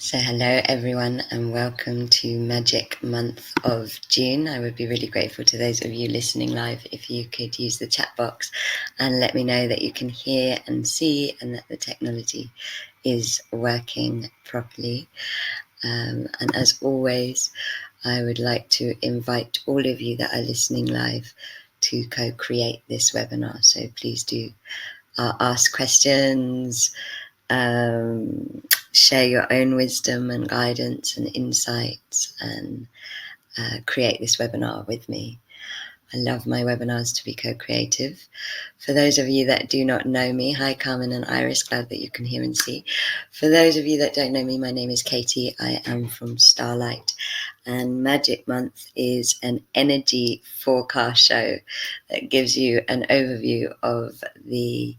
So hello everyone and welcome to Magic Month of June. I would be really grateful to those of you listening live if you could use the chat box and let me know that you can hear and see and that the technology is working properly. And as always, I would like to invite all of you that are listening live to co-create this webinar. So please do ask questions, share your own wisdom and guidance and insights, and create this webinar with me. I love my webinars to be co-creative. For those of you that do not know me, hi Carmen and Iris, glad that you can hear and see. For those of you that don't know me, my name is Katie. I am from Starlight, and Magic Month is an energy forecast show that gives you an overview of the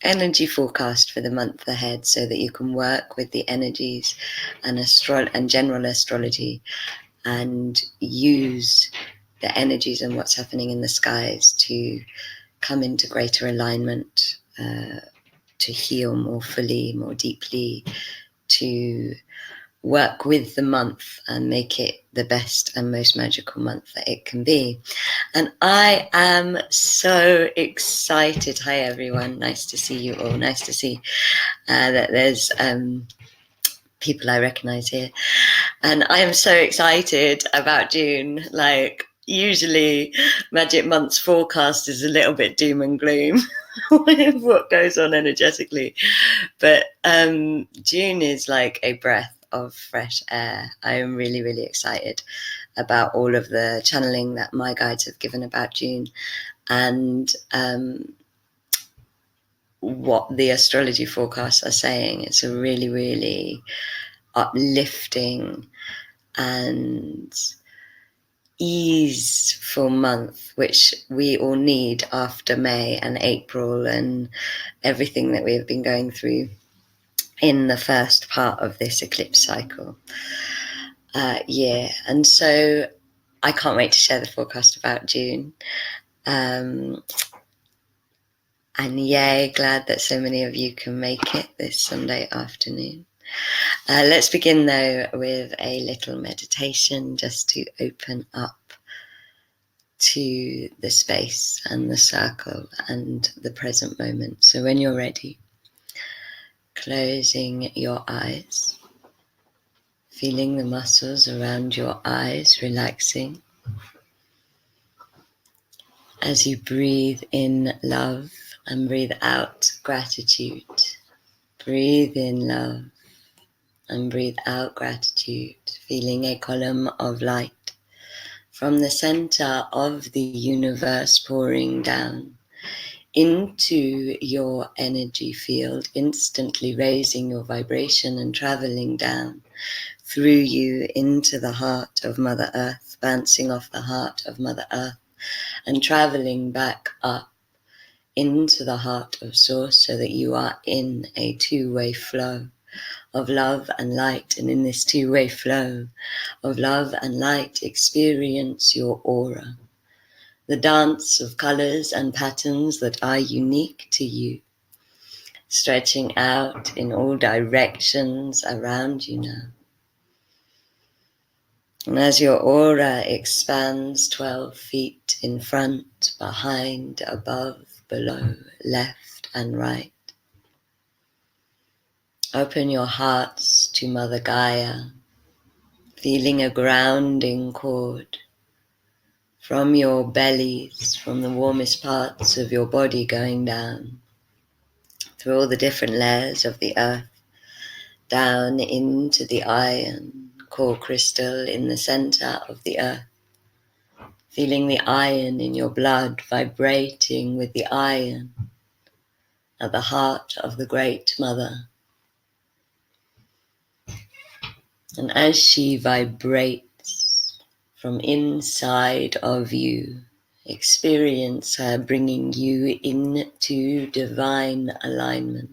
energy forecast for the month ahead so that you can work with the energies and general astrology and use the energies and what's happening in the skies to come into greater alignment, to heal more fully, more deeply, to work with the month and make it the best and most magical month that it can be. And I am so excited. Hi everyone, nice to see you all. Nice to see that there's people I recognize here. And I am so excited about June. Like, usually Magic Month's forecast is a little bit doom and gloom with what goes on energetically. But June is like a breath of fresh air. I am really, really excited about all of the channeling that my guides have given about June, and what the astrology forecasts are saying. It's a really, really uplifting and easeful month, which we all need after May and April and everything that we have been going through in the first part of this eclipse cycle. And so I can't wait to share the forecast about June. And yay, glad that so many of you can make it this Sunday afternoon. Let's begin though with a little meditation just to open up to the space and the circle and the present moment. So when you're ready, closing your eyes, feeling the muscles around your eyes relaxing as you breathe in love and breathe out gratitude. Breathe in love and breathe out gratitude, feeling a column of light from the center of the universe pouring down into your energy field, instantly raising your vibration and traveling down through you into the heart of Mother Earth, bouncing off the heart of Mother Earth and traveling back up into the heart of Source, so that you are in a two-way flow of love and light. And in this two-way flow of love and light, experience your aura, the dance of colors and patterns that are unique to you, stretching out in all directions around you now. And as your aura expands 12 feet in front, behind, above, below, left and right, open your hearts to Mother Gaia, feeling a grounding cord from your bellies, from the warmest parts of your body going down, through all the different layers of the earth, down into the iron core crystal in the center of the earth, feeling the iron in your blood, vibrating with the iron at the heart of the Great Mother. And as she vibrates from inside of you, experience her bringing you into divine alignment,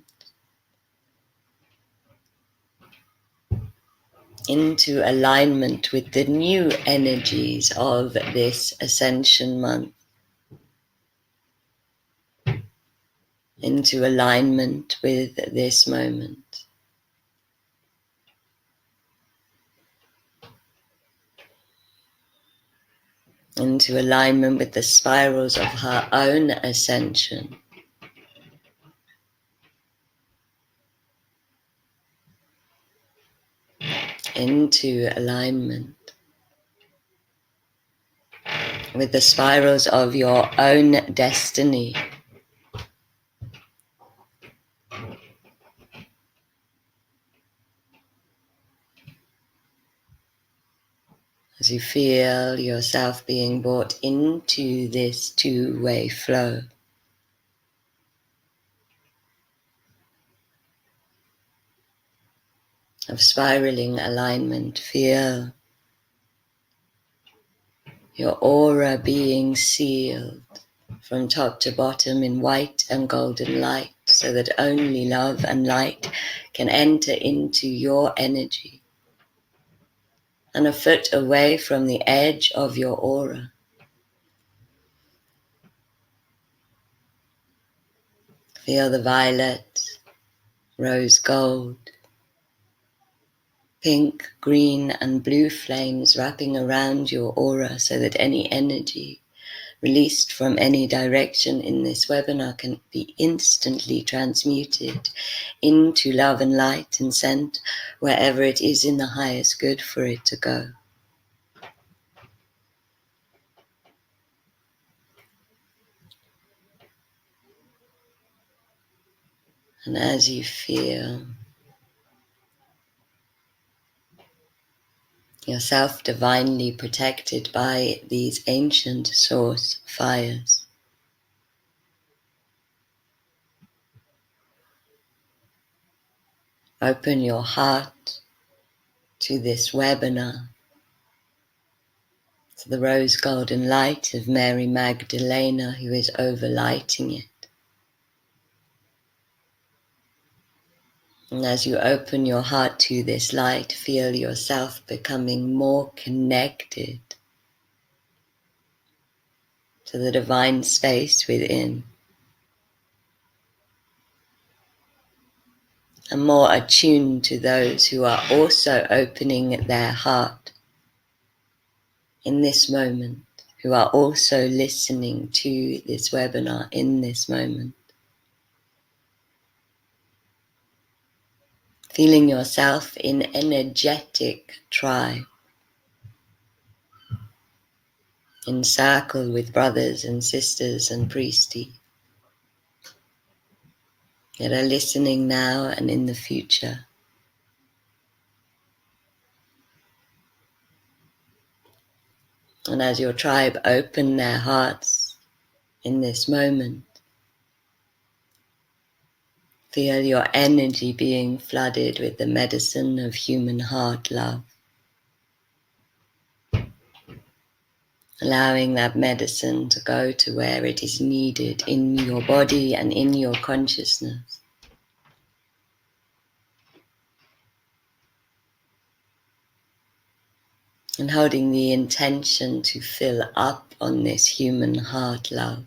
into alignment with the new energies of this Ascension Month, into alignment with this moment. into alignment with the spirals of her own ascension. Into alignment with the spirals of your own destiny. As you feel yourself being brought into this two-way flow. Of spiraling alignment, feel your aura being sealed from top to bottom in white and golden light, so that only love and light can enter into your energy. And a foot away from the edge of your aura, feel the violet, rose gold, pink, green and blue flames wrapping around your aura, so that any energy released from any direction in this webinar can be instantly transmuted into love and light and sent wherever it is in the highest good for it to go. And as you feel yourself divinely protected by these ancient source fires, open your heart to this webinar, to the rose golden light of Mary Magdalena, who is overlighting it. And as you open your heart to this light, feel yourself becoming more connected to the divine space within, and more attuned to those who are also opening their heart in this moment, who are also listening to this webinar in this moment. Feeling yourself in energetic tribe, encircled with brothers and sisters and priesties that are listening now and in the future. And as your tribe open their hearts in this moment, feel your energy being flooded with the medicine of human heart love. Allowing that medicine to go to where it is needed in your body and in your consciousness. And holding the intention to fill up on this human heart love.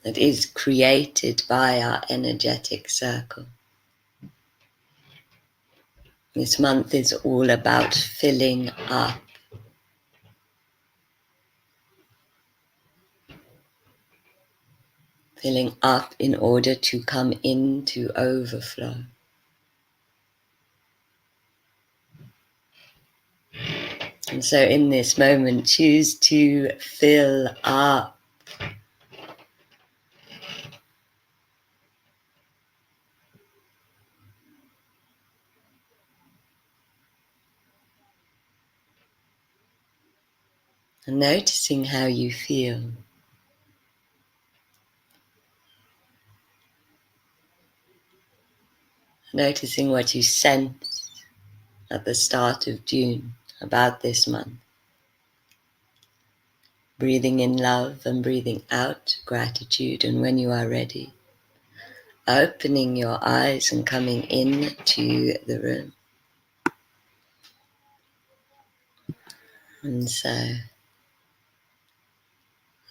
That is created by our energetic circle. This month is all about filling up. Filling up in order to come into overflow. And so in this moment, choose to fill up. And noticing how you feel. Noticing what you sense at the start of June about this month. Breathing in love and breathing out gratitude, and when you are ready, opening your eyes and coming into the room. And so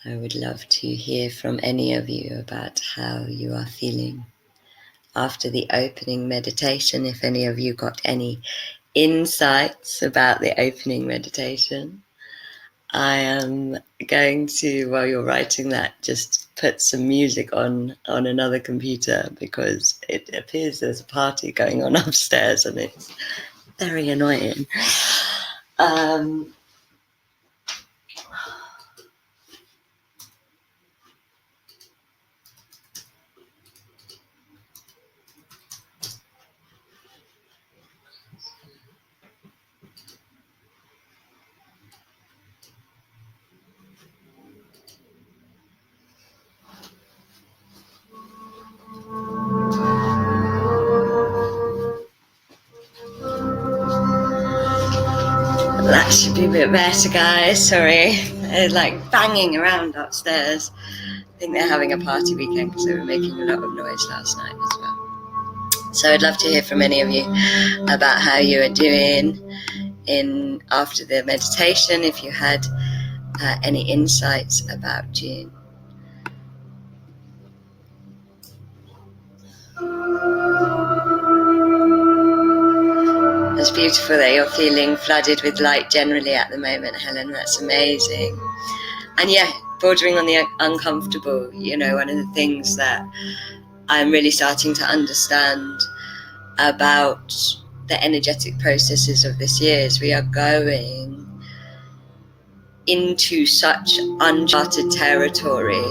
I would love to hear from any of you about how you are feeling after the opening meditation. If any of you got any insights about the opening meditation. I am going to, while you're writing that, just put some music on another computer because it appears there's a party going on upstairs and it's very annoying. That should be a bit better, guys. Sorry. They're like banging around upstairs. I think they're having a party weekend because they were making a lot of noise last night as well. So I'd love to hear from any of you about how you are doing after the meditation, if you had any insights about June. It's beautiful that you're feeling flooded with light generally at the moment, Helen. That's amazing. And yeah, bordering on the uncomfortable, one of the things that I'm really starting to understand about the energetic processes of this year is we are going into such uncharted territory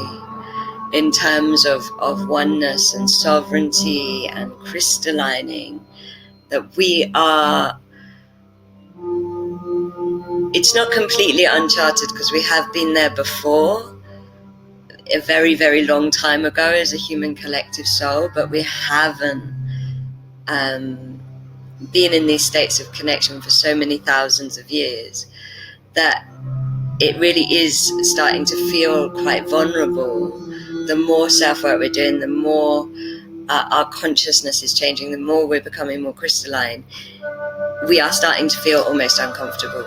in terms of oneness and sovereignty and crystallining, that we are, it's not completely uncharted because we have been there before a very, very long time ago as a human collective soul, but we haven't been in these states of connection for so many thousands of years that it really is starting to feel quite vulnerable. The more self-work we're doing, the more our consciousness is changing, the more we're becoming more crystalline, we are starting to feel almost uncomfortable.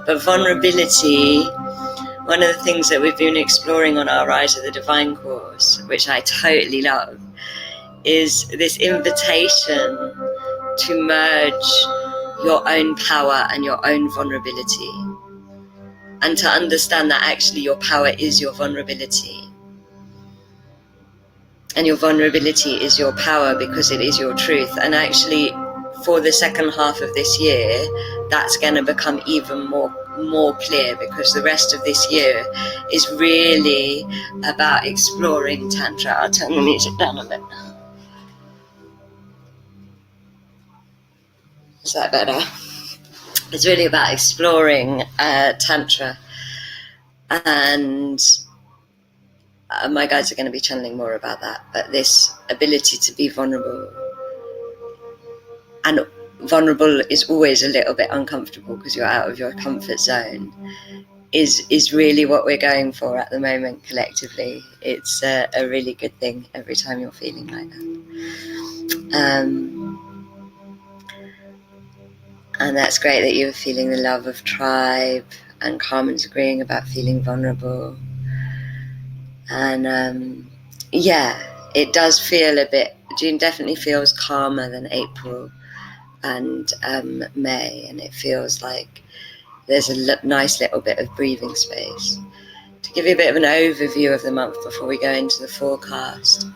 But vulnerability, one of the things that we've been exploring on our Rise of the Divine course, which I totally love, is this invitation to merge your own power and your own vulnerability, and to understand that actually your power is your vulnerability, and your vulnerability is your power because it is your truth. And actually for the second half of this year, that's going to become even more clear, because the rest of this year is really about exploring Tantra. I'll turn the music down a bit. Is that better? It's really about exploring Tantra, and my guides are going to be channeling more about that. But this ability to be vulnerable, and vulnerable is always a little bit uncomfortable because you're out of your comfort zone, is really what we're going for at the moment collectively. It's a really good thing every time you're feeling like that. And that's great that you're feeling the love of tribe, and Carmen's agreeing about feeling vulnerable. And yeah, it does feel a bit, June definitely feels calmer than April and May, and it feels like there's a nice little bit of breathing space. To give you a bit of an overview of the month before we go into the forecast,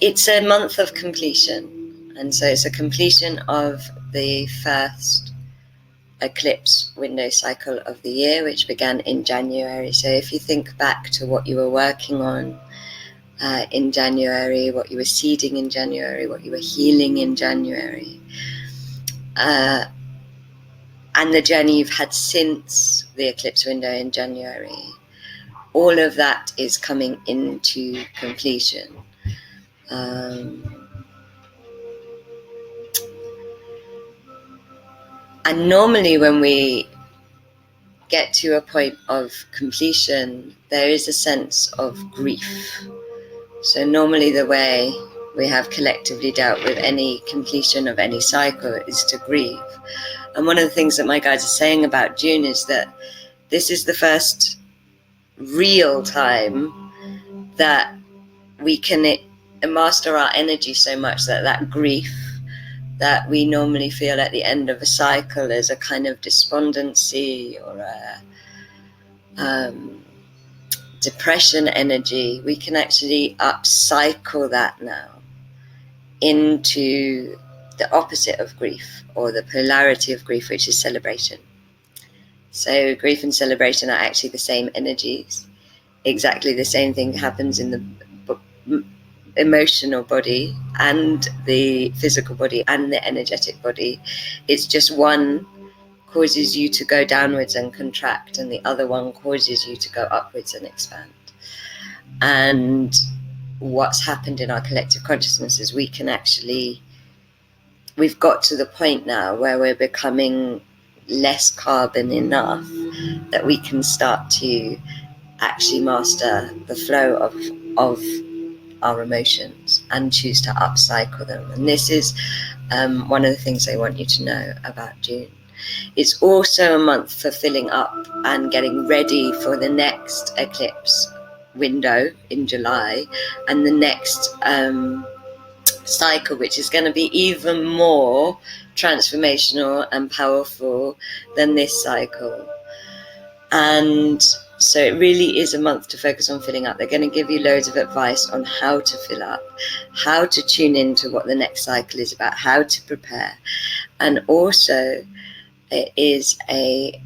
it's a month of completion, and so it's a completion of the first eclipse window cycle of the year, which began in January. So if you think back to what you were working on in January, what you were seeding in January, what you were healing in January, and the journey you've had since the eclipse window in January, all of that is coming into completion. And normally when we get to a point of completion, there is a sense of grief. So normally the way we have collectively dealt with any completion of any cycle is to grieve. And one of the things that my guides are saying about June is that this is the first real time that we can master our energy so much that grief that we normally feel at the end of a cycle as a kind of despondency or a depression energy, we can actually upcycle that now into the opposite of grief, or the polarity of grief, which is celebration. So grief and celebration are actually the same energies. Exactly the same thing happens in the emotional body and the physical body and the energetic body. It's just one causes you to go downwards and contract, and the other one causes you to go upwards and expand. And what's happened in our collective consciousness is we've got to the point now where we're becoming less carbon enough that we can start to actually master the flow of our emotions and choose to upcycle them. And this is one of the things I want you to know about June. It's also a month for filling up and getting ready for the next eclipse window in July, and the next cycle, which is going to be even more transformational and powerful than this cycle. And so it really is a month to focus on filling up. They're going to give you loads of advice on how to fill up, how to tune into what the next cycle is about, how to prepare. And also it is a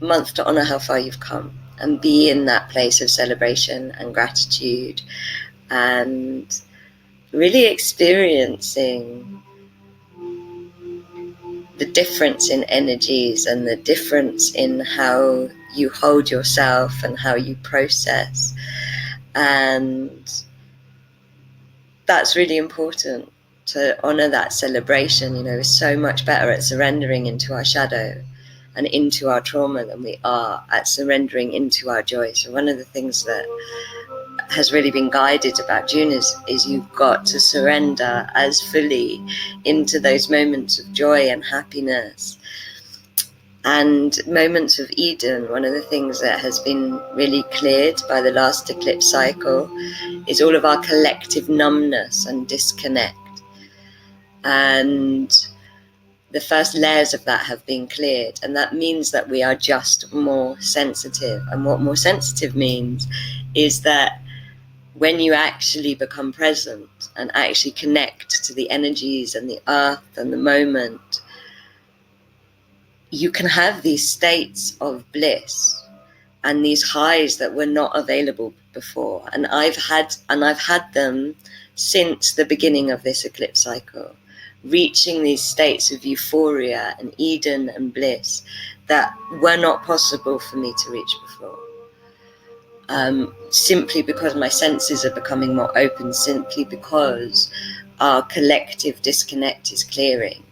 month to honor how far you've come and be in that place of celebration and gratitude, and really experiencing the difference in energies and the difference in how you hold yourself and how you process. And that's really important, to honor that celebration. You know, we're so much better at surrendering into our shadow and into our trauma than we are at surrendering into our joy. So one of the things that has really been guided about June is you've got to surrender as fully into those moments of joy and happiness and moments of Eden. One of the things that has been really cleared by the last eclipse cycle is all of our collective numbness and disconnect. And the first layers of that have been cleared, and that means that we are just more sensitive. And what more sensitive means is that when you actually become present and actually connect to the energies and the earth and the moment, you can have these states of bliss and these highs that were not available before. And I've had them since the beginning of this eclipse cycle, reaching these states of euphoria and Eden and bliss that were not possible for me to reach before. Simply because my senses are becoming more open, simply because our collective disconnect is clearing.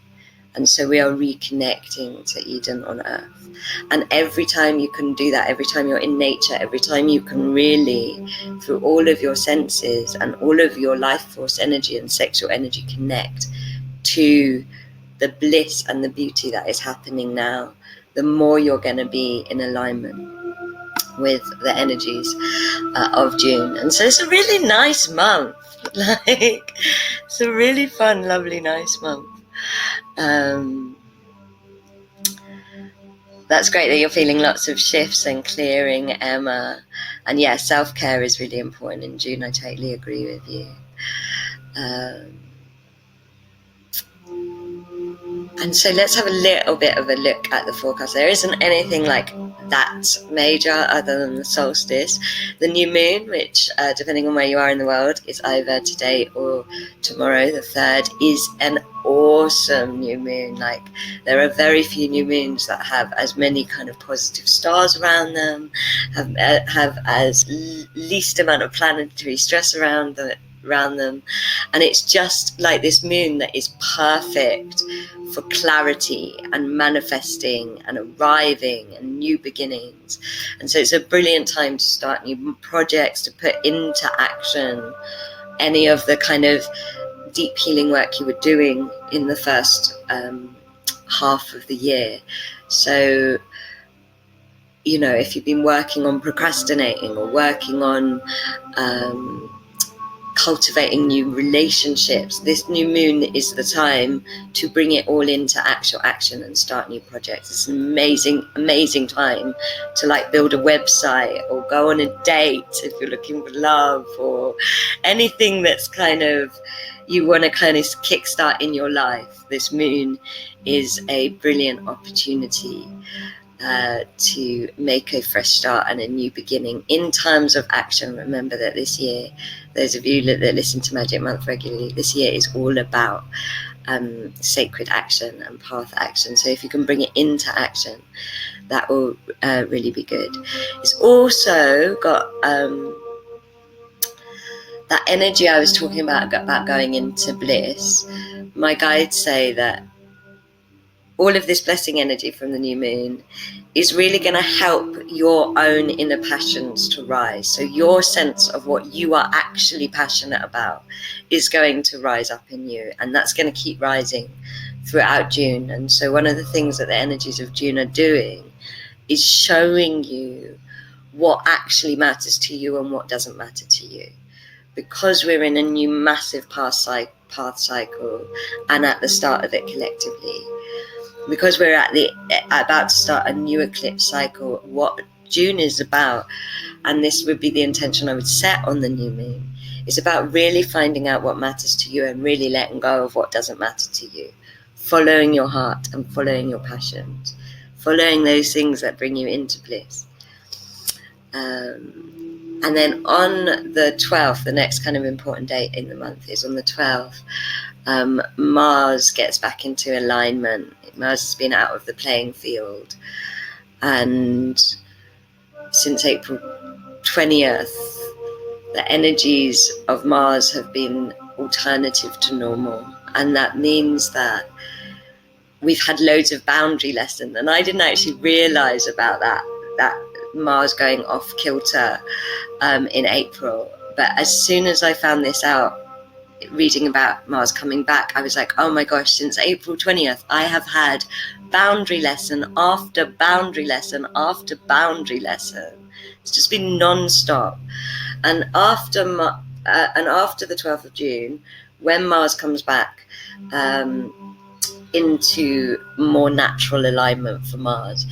And so we are reconnecting to Eden on earth. And every time you can do that, every time you're in nature, every time you can really, through all of your senses and all of your life force energy and sexual energy, connect to the bliss and the beauty that is happening now, the more you're going to be in alignment with the energies of June. And so it's a really nice month. It's a really fun, lovely, nice month. That's great that you're feeling lots of shifts and clearing, Emma. And yeah, self-care is really important in June. I totally agree with you. And so let's have a little bit of a look at the forecast. There isn't anything like that major other than the solstice. The new moon, which depending on where you are in the world, is either today or tomorrow, the 3rd, is an awesome new moon. Like, there are very few new moons that have as many kind of positive stars around them, have as least amount of planetary stress around them, and it's just like this moon that is perfect for clarity and manifesting and arriving and new beginnings. And so it's a brilliant time to start new projects, to put into action any of the kind of deep healing work you were doing in the first half of the year. So, you know, if you've been working on procrastinating or working on cultivating new relationships. This new moon is the time to bring it all into actual action and start new projects. It's an amazing time to like build a website or go on a date if you're looking for love, or anything that's kind of you want to kind of kickstart in your life. This moon is a brilliant opportunity to make a fresh start and a new beginning in times of action. Remember that this year, those of you that listen to Magic Month regularly, this year is all about sacred action and path action. So if you can bring it into action, that will really be good. It's also got that energy I was talking about going into bliss. My guides say that all of this blessing energy from the new moon is really going to help your own inner passions to rise. So your sense of what you are actually passionate about is going to rise up in you, and that's going to keep rising throughout June. And so one of the things that the energies of June are doing is showing you what actually matters to you and what doesn't matter to you. Because we're in a new massive path cycle and at the start of it collectively, because we're about to start a new eclipse cycle, what June is about, and this would be the intention I would set on the new moon, is about really finding out what matters to you and really letting go of what doesn't matter to you, following your heart and following your passions, following those things that bring you into bliss. And then on the 12th, the next kind of important date in the month is on the 12th, Mars gets back into alignment. Mars has been out of the playing field, and since April 20th, the energies of Mars have been alternative to normal, and that means that we've had loads of boundary lessons, and I didn't actually realize about that Mars going off kilter in April, but as soon as I found this out, reading about Mars coming back, I was like, oh my gosh, since April 20th, I have had boundary lesson after boundary lesson after boundary lesson. It's just been non-stop. And after the 12th of June, when Mars comes back into more natural alignment for Mars,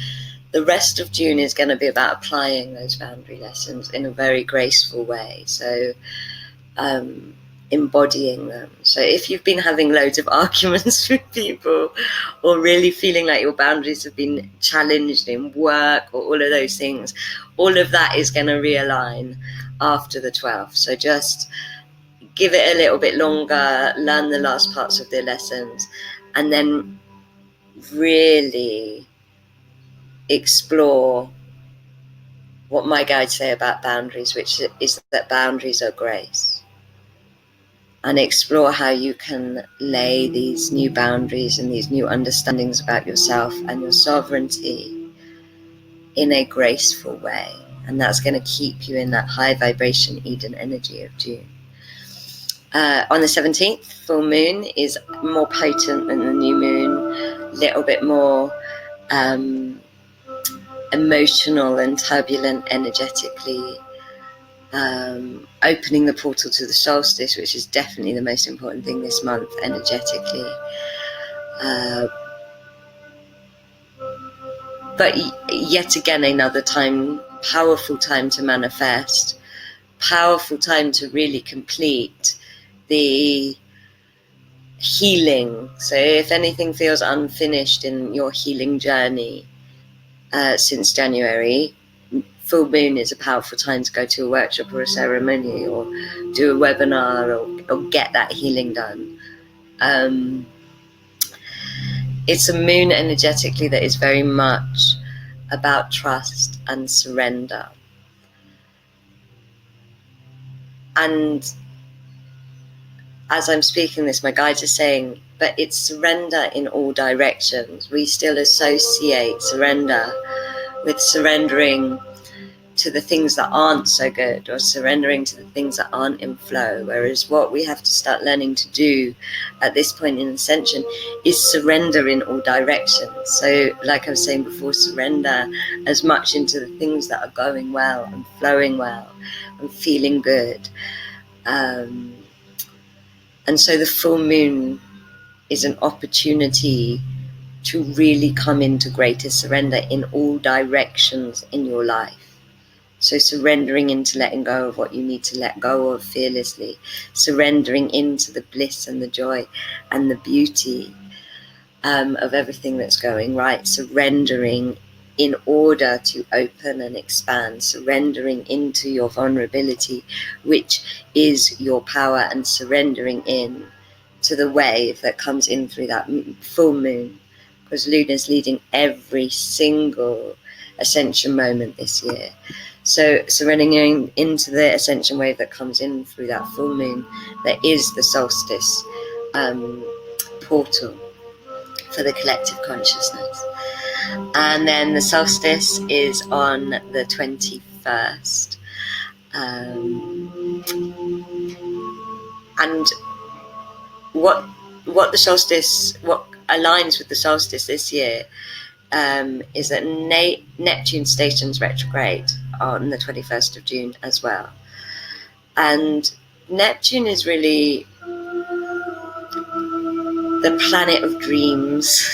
the rest of June is going to be about applying those boundary lessons in a very graceful way. So embodying them. So if you've been having loads of arguments with people, or really feeling like your boundaries have been challenged in work, or all of those things, all of that is going to realign after the 12th. So just give it a little bit longer, learn the last parts of the lessons, and then really explore what my guides say about boundaries, which is that boundaries are grace. And explore how you can lay these new boundaries and these new understandings about yourself and your sovereignty in a graceful way. And that's going to keep you in that high vibration Eden energy of June. On the 17th, full moon is more potent than the new moon, a little bit more emotional and turbulent energetically. Opening the portal to the solstice, which is definitely the most important thing this month energetically. But yet again, another time, powerful time to manifest, powerful time to really complete the healing. So if anything feels unfinished in your healing journey since January, full moon is a powerful time to go to a workshop or a ceremony or do a webinar or get that healing done. It's a moon energetically that is very much about trust and surrender. And as I'm speaking this, my guides are saying, but it's surrender in all directions. We still associate surrender with surrendering to the things that aren't so good, or surrendering to the things that aren't in flow. Whereas what we have to start learning to do at this point in ascension is surrender in all directions. So like I was saying before, surrender as much into the things that are going well and flowing well and feeling good. And so the full moon is an opportunity to really come into greater surrender in all directions in your life. So surrendering into letting go of what you need to let go of fearlessly, surrendering into the bliss and the joy and the beauty of everything that's going right, surrendering in order to open and expand, surrendering into your vulnerability, which is your power, and surrendering in to the wave that comes in through that full moon, because Luna's leading every single ascension moment this year. So surrendering into the ascension wave that comes in through that full moon, that is the solstice portal for the collective consciousness. And then the solstice is on the 21st. And what aligns with the solstice this year is that Neptune stations retrograde on the 21st of June as well. And Neptune is really the planet of dreams.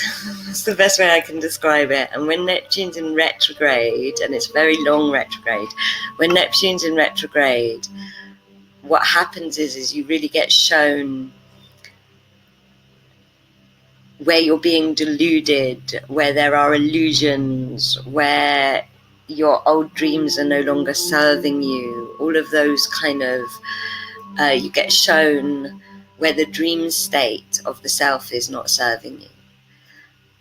That's the best way I can describe it. And when Neptune's in retrograde, and it's very long retrograde, when Neptune's in retrograde, what happens is you really get shown where you're being deluded, where there are illusions, where your old dreams are no longer serving you. All of those kind of, you get shown where the dream state of the self is not serving you.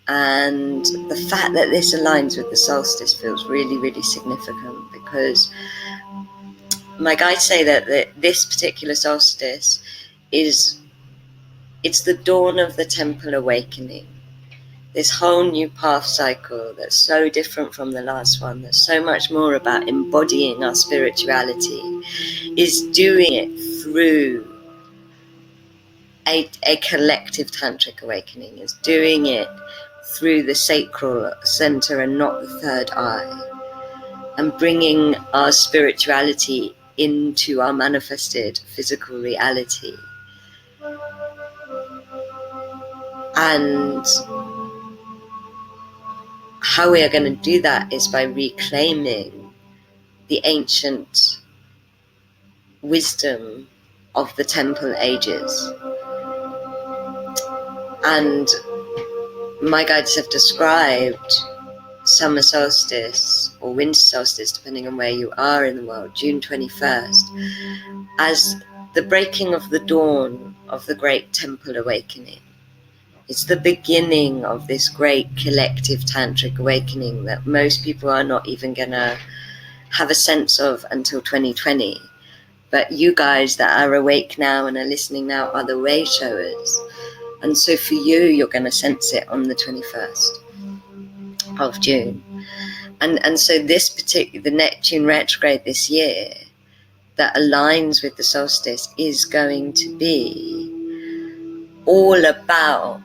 And the fact that this aligns with the solstice feels really, really significant, because my guides say that this particular solstice it's the dawn of the temple awakening. This whole new path cycle that's so different from the last one, that's so much more about embodying our spirituality, is doing it through a collective tantric awakening, is doing it through the sacral center and not the third eye, and bringing our spirituality into our manifested physical reality. And how we are going to do that is by reclaiming the ancient wisdom of the temple ages. And my guides have described summer solstice or winter solstice, depending on where you are in the world, June 21st, as the breaking of the dawn of the great temple awakening. It's the beginning of this great collective tantric awakening that most people are not even gonna have a sense of until 2020. But you guys that are awake now and are listening now are the way showers. And so for you, you're gonna sense it on the 21st of June. And so the Neptune retrograde this year that aligns with the solstice is going to be all about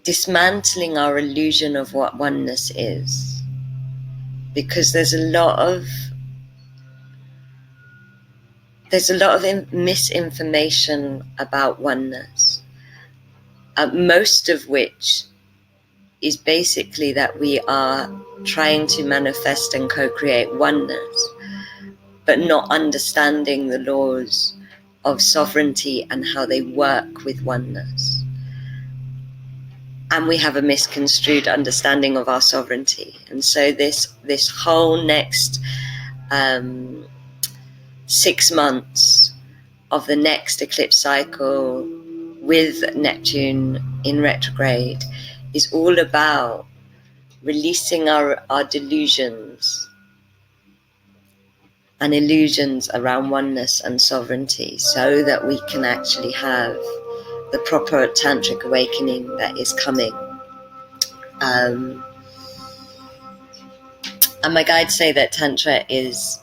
dismantling our illusion of what oneness is, because there's a lot of misinformation about oneness, most of which is basically that we are trying to manifest and co-create oneness, but not understanding the laws of sovereignty and how they work with oneness. And we have a misconstrued understanding of our sovereignty. And so this whole next 6 months of the next eclipse cycle with Neptune in retrograde is all about releasing our delusions and illusions around oneness and sovereignty, so that we can actually have the proper tantric awakening that is coming. And my guides say that Tantra is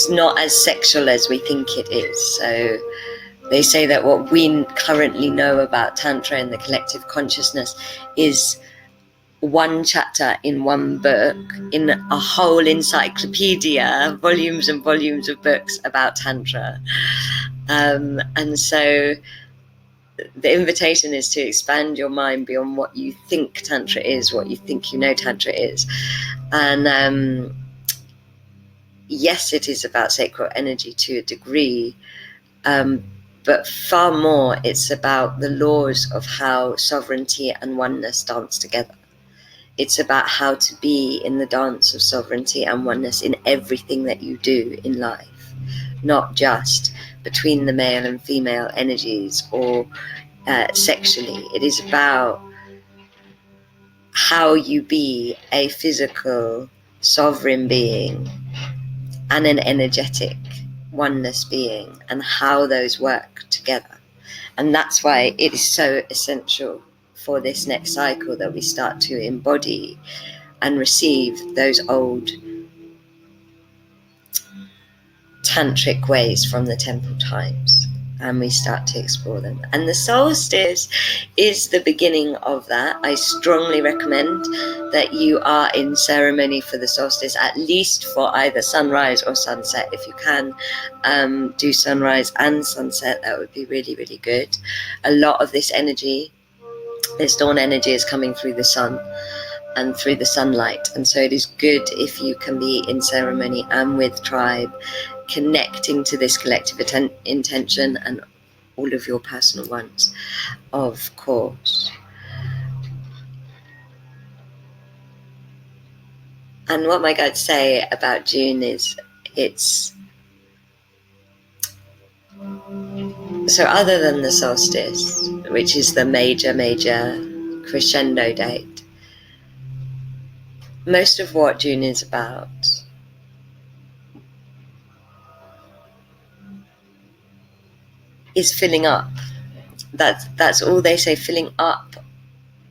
not as sexual as we think it is. So they say that what we currently know about Tantra and the collective consciousness is one chapter in one book in a whole encyclopedia, volumes and volumes of books about Tantra. And so the invitation is to expand your mind beyond what you think Tantra is, what you think you know Tantra is. And yes, it is about sacred energy to a degree, but far more it's about the laws of how sovereignty and oneness dance together. It's about how to be in the dance of sovereignty and oneness in everything that you do in life, not just between the male and female energies or sexually. It is about how you be a physical sovereign being and an energetic oneness being, and how those work together. And that's why it is so essential for this next cycle that we start to embody and receive those old tantric ways from the temple times, and we start to explore them. And the solstice is the beginning of that. I strongly recommend that you are in ceremony for the solstice, at least for either sunrise or sunset. If you can do sunrise and sunset, that would be really, really good. A lot of this energy, this dawn energy, is coming through the sun and through the sunlight, and so it is good if you can be in ceremony and with tribe, connecting to this collective intention and all of your personal ones, of course. And what my guides say about June is it's so, other than the solstice, which is the major crescendo date, most of what June is about is filling up. That's all they say, filling up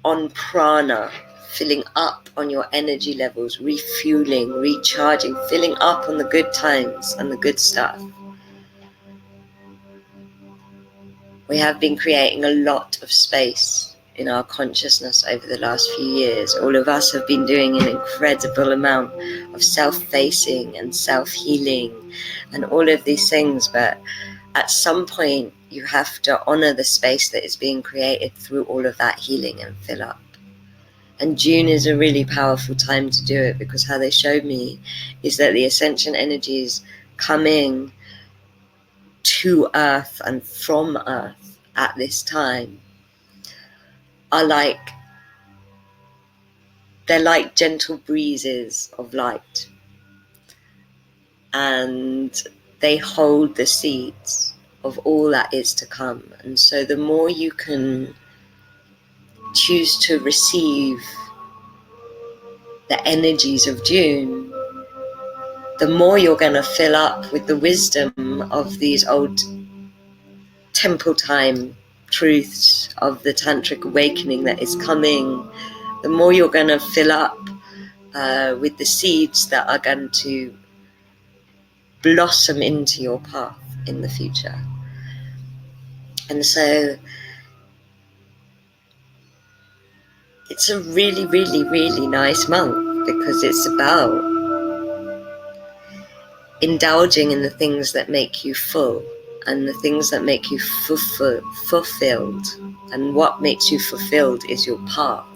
on prana, filling up on your energy levels, refueling, recharging, filling up on the good times and the good stuff. We have been creating a lot of space in our consciousness over the last few years. All of us have been doing an incredible amount of self-facing and self-healing and all of these things, but at some point you have to honor the space that is being created through all of that healing and fill up. And June is a really powerful time to do it, because how they showed me is that the ascension energies coming to Earth and from Earth at this time are they're like gentle breezes of light, and they hold the seeds of all that is to come. And so the more you can choose to receive the energies of June, the more you're going to fill up with the wisdom of these old temple time truths of the tantric awakening that is coming. The more you're going to fill up with the seeds that are going to blossom into your path in the future. And so it's a really, really, really nice month, because it's about indulging in the things that make you full and the things that make you fulfilled. And what makes you fulfilled is your path,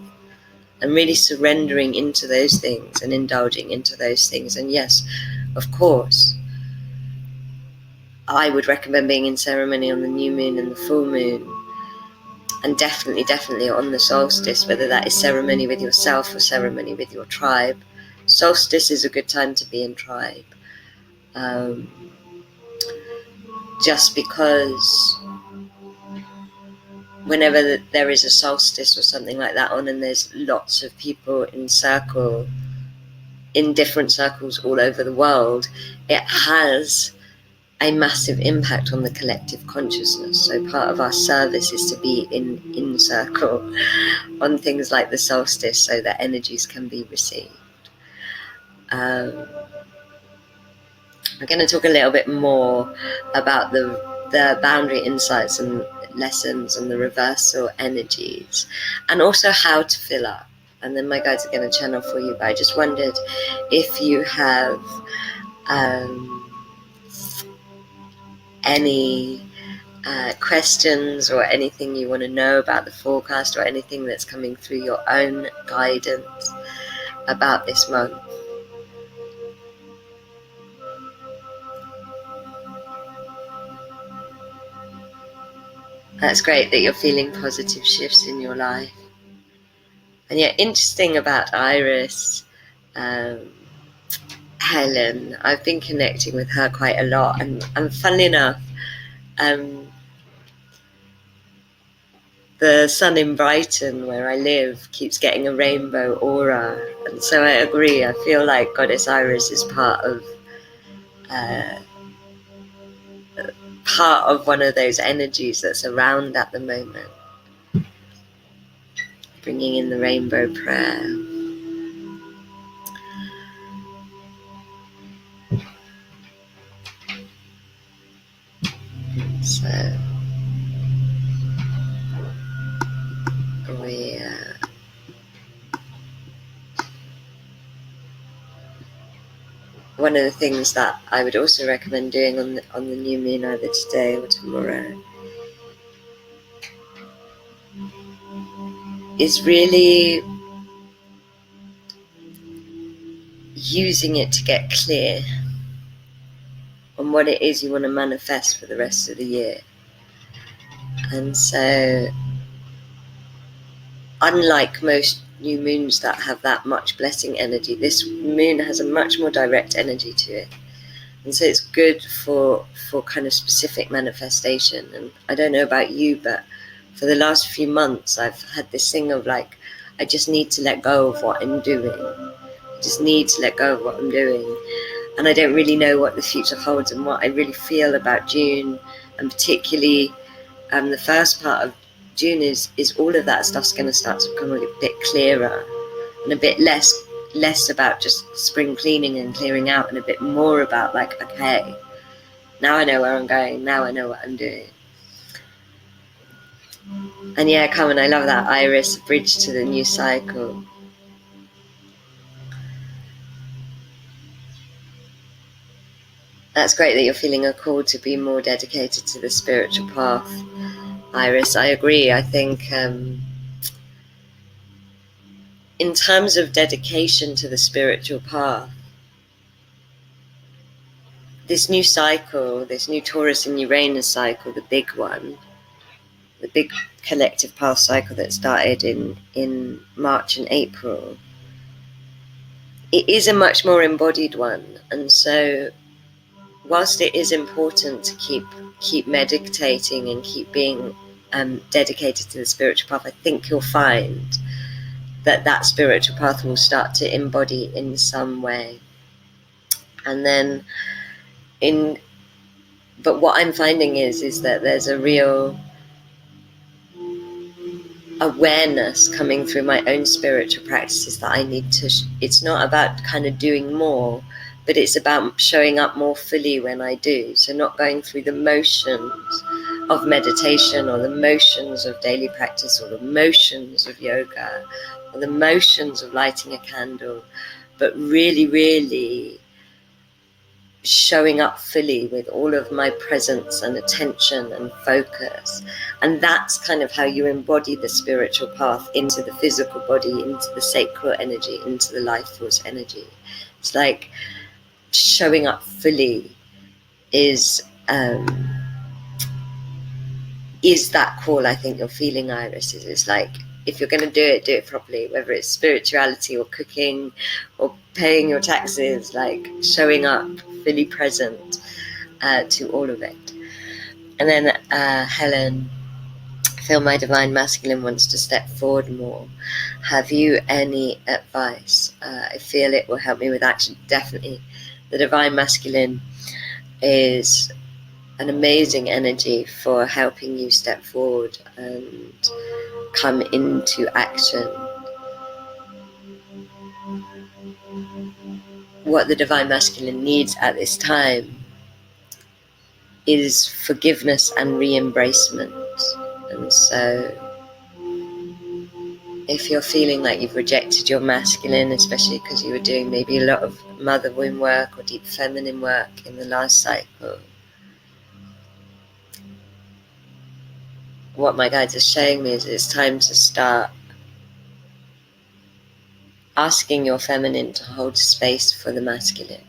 and really surrendering into those things and indulging into those things. And yes, of course, I would recommend being in ceremony on the new moon and the full moon, and definitely on the solstice, whether that is ceremony with yourself or ceremony with your tribe. Solstice is a good time to be in tribe, just because whenever there is a solstice or something like that on, and there's lots of people in different circles all over the world, it has a massive impact on the collective consciousness. So part of our service is to be in circle on things like the solstice, so that energies can be received. I'm going to talk a little bit more about the boundary insights and lessons and the reversal energies, and also how to fill up. and then my guides are going to channel for you. But I just wondered if you have any questions or anything you want to know about the forecast, or anything that's coming through your own guidance about this month. That's great that you're feeling positive shifts in your life. And yeah, interesting about Iris, Helen, I've been connecting with her quite a lot, and funnily enough, the sun in Brighton, where I live, keeps getting a rainbow aura, and so I agree. I feel like Goddess Iris is part of one of those energies that's around at the moment, bringing in the rainbow prayer. So we one of the things that I would also recommend doing on the new moon, either today or tomorrow, is really using it to get clear on what it is you want to manifest for the rest of the year. And so, unlike most new moons that have that much blessing energy, this moon has a much more direct energy to it. And so it's good for kind of specific manifestation. And I don't know about you, but for the last few months, I've had this thing of like, I just need to let go of what I'm doing. I just need to let go of what I'm doing. And I don't really know what the future holds and what I really feel about June. And particularly the first part of June is all of that stuff's going to start to become a bit clearer and a bit less about just spring cleaning and clearing out, and a bit more about like, okay, now I know where I'm going, now I know what I'm doing. And yeah, Carmen, I love that Iris, bridge to the new cycle. That's great that you're feeling a call to be more dedicated to the spiritual path, Iris. I agree. I think in terms of dedication to the spiritual path, this new cycle, this new Taurus and Uranus cycle, the big one, the big collective path cycle that started in March and April, it is a much more embodied one. And so whilst it is important to keep meditating and keep being dedicated to the spiritual path, I think you'll find that spiritual path will start to embody in some way. And then but what I'm finding is that there's a real awareness coming through my own spiritual practices that I need to, it's not about kind of doing more, but it's about showing up more fully when I do. So not going through the motions of meditation, or the motions of daily practice, or the motions of yoga, or the motions of lighting a candle, but really, really showing up fully with all of my presence and attention and focus. And that's kind of how you embody the spiritual path into the physical body, into the sacral energy, into the life force energy. It's like showing up fully is that call I think you're feeling, Iris. It's like, if you're going to do it properly, whether it's spirituality or cooking or paying your taxes, like showing up fully present to all of it. And then Helen, I feel my divine masculine wants to step forward more. Have you any advice? I feel it will help me with action. Definitely. The divine masculine is an amazing energy for helping you step forward and come into action. What the divine masculine needs at this time is forgiveness and re-embracement. And so if you're feeling like you've rejected your masculine, especially because you were doing maybe a lot of mother wound work or deep feminine work in the last cycle, what my guides are showing me is it's time to start asking your feminine to hold space for the masculine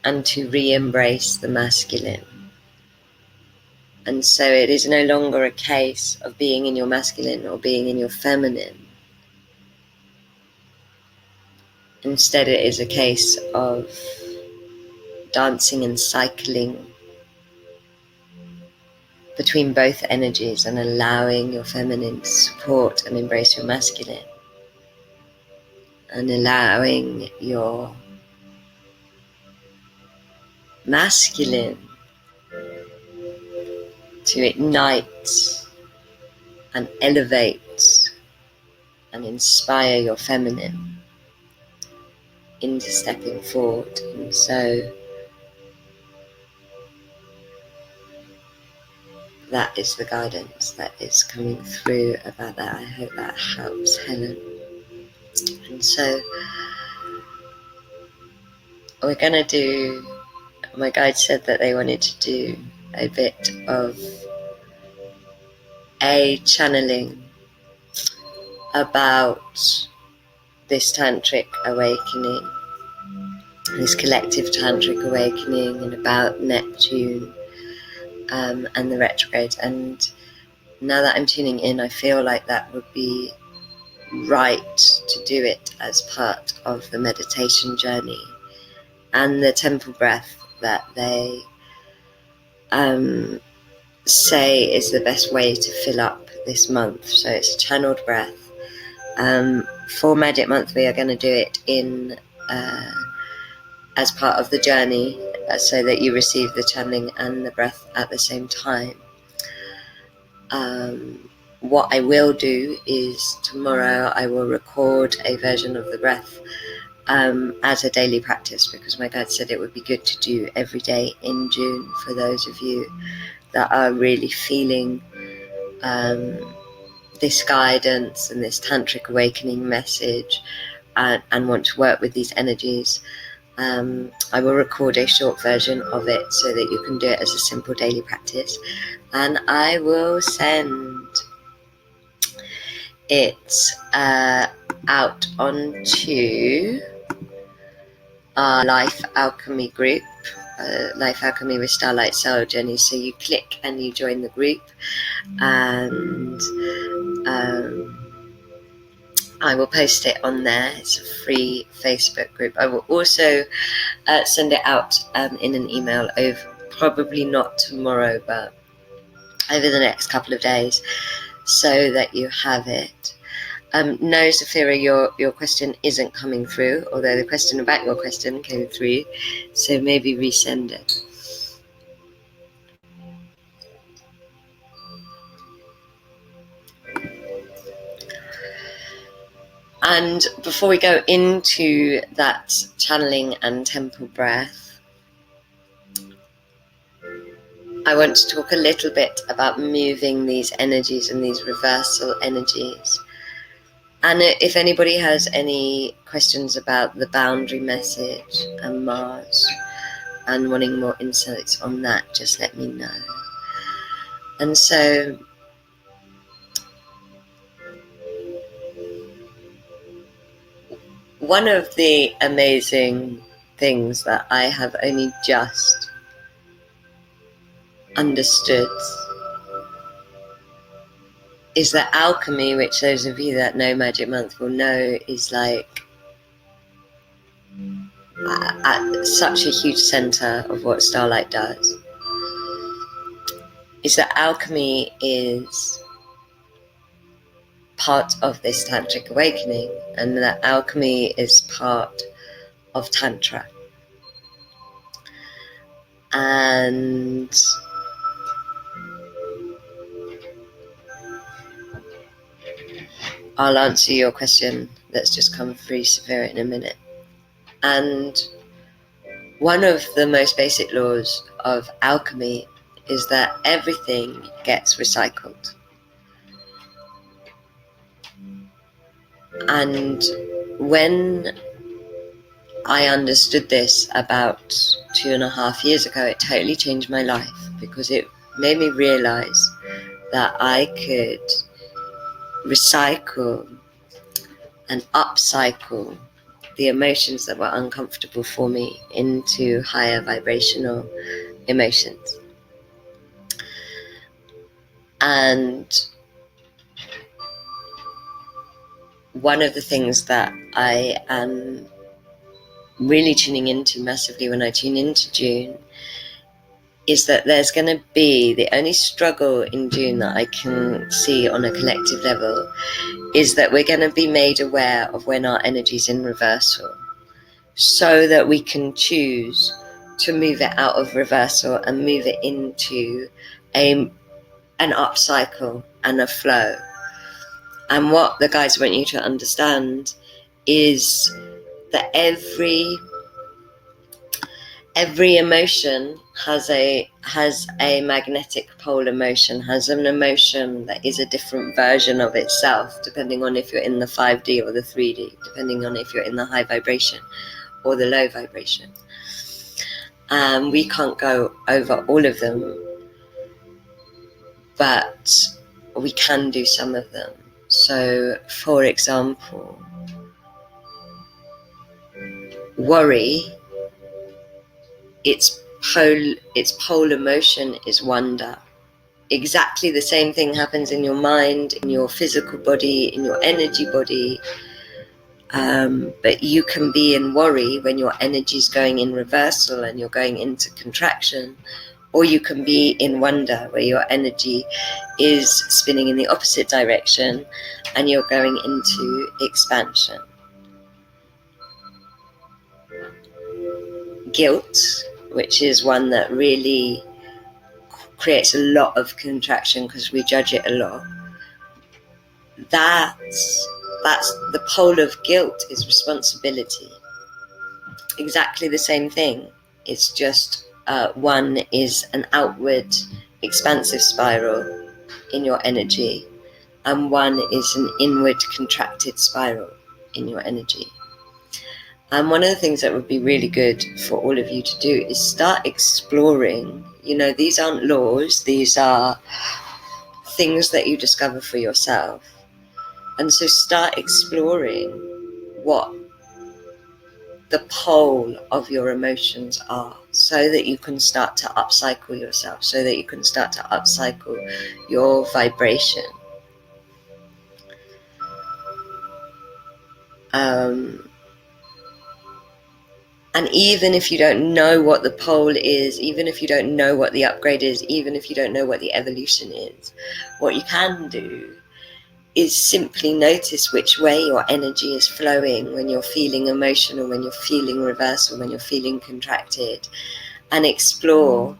and to re-embrace the masculine. And so it is no longer a case of being in your masculine or being in your feminine. Instead, it is a case of dancing and cycling between both energies and allowing your feminine to support and embrace your masculine, and allowing your masculine to ignite and elevate and inspire your feminine into stepping forward. And so that is the guidance that is coming through about that. I hope that helps, Helen. And so we're going to do, my guide said that they wanted to do a bit of a channeling about this tantric awakening, this collective tantric awakening, and about Neptune and the retrograde. And now that I'm tuning in, I feel like that would be right to do it as part of the meditation journey and the temple breath that they say is the best way to fill up this month. So it's a channeled breath. For Magic Month, we are going to do it in as part of the journey, so that you receive the channeling and the breath at the same time. What I will do is tomorrow I will record a version of the breath as a daily practice, because my guide said it would be good to do every day in June for those of you that are really feeling this guidance and this tantric awakening message and want to work with these energies. I will record a short version of it so that you can do it as a simple daily practice, and I will send it out onto our Life Alchemy group, Life Alchemy with Starlight Soul Journey. So you click and you join the group, and I will post it on there. It's a free Facebook group. I will also send it out in an email over, probably not tomorrow, but over the next couple of days, so that you have it. No, Zafira, your question isn't coming through, although the question about your question came through, so maybe resend it. And before we go into that channeling and temple breath, I want to talk a little bit about moving these energies and these reversal energies. And if anybody has any questions about the boundary message and Mars and wanting more insights on that, just let me know. And so one of the amazing things that I have only just understood is that alchemy, which those of you that know Magic Month will know is like at such a huge center of what Starlight does, is that alchemy is part of this tantric awakening, and that alchemy is part of Tantra. And I'll answer your question that's just come through, Severa, in a minute. And one of the most basic laws of alchemy is that everything gets recycled. And when I understood this about 2.5 years ago, it totally changed my life, because it made me realize that I could recycle and upcycle the emotions that were uncomfortable for me into higher vibrational emotions. And one of the things that I am really tuning into massively when I tune into June is that there's going to be, the only struggle in June that I can see on a collective level is that we're going to be made aware of when our energy's in reversal, so that we can choose to move it out of reversal and move it into an upcycle and a flow. And what the guys want you to understand is that every emotion has a magnetic pole emotion, has an emotion that is a different version of itself, depending on if you're in the 5D or the 3D, depending on if you're in the high vibration or the low vibration. We can't go over all of them, but we can do some of them. So, for example, worry, its pole emotion is wonder. Exactly the same thing happens in your mind, in your physical body, in your energy body. But you can be in worry when your energy is going in reversal and you're going into contraction, or you can be in wonder where your energy is spinning in the opposite direction and you're going into expansion. Guilt, which is one that really creates a lot of contraction because we judge it a lot. That's the pole of guilt is responsibility. Exactly the same thing. It's just one is an outward expansive spiral in your energy, and one is an inward contracted spiral in your energy. And one of the things that would be really good for all of you to do is start exploring. These aren't laws, these are things that you discover for yourself. And so start exploring what the pole of your emotions are, so that you can start to upcycle yourself, so that you can start to upcycle your vibration. And even if you don't know what the pole is, even if you don't know what the upgrade is, even if you don't know what the evolution is, what you can do is simply notice which way your energy is flowing when you're feeling emotional, when you're feeling reversal, when you're feeling contracted, and explore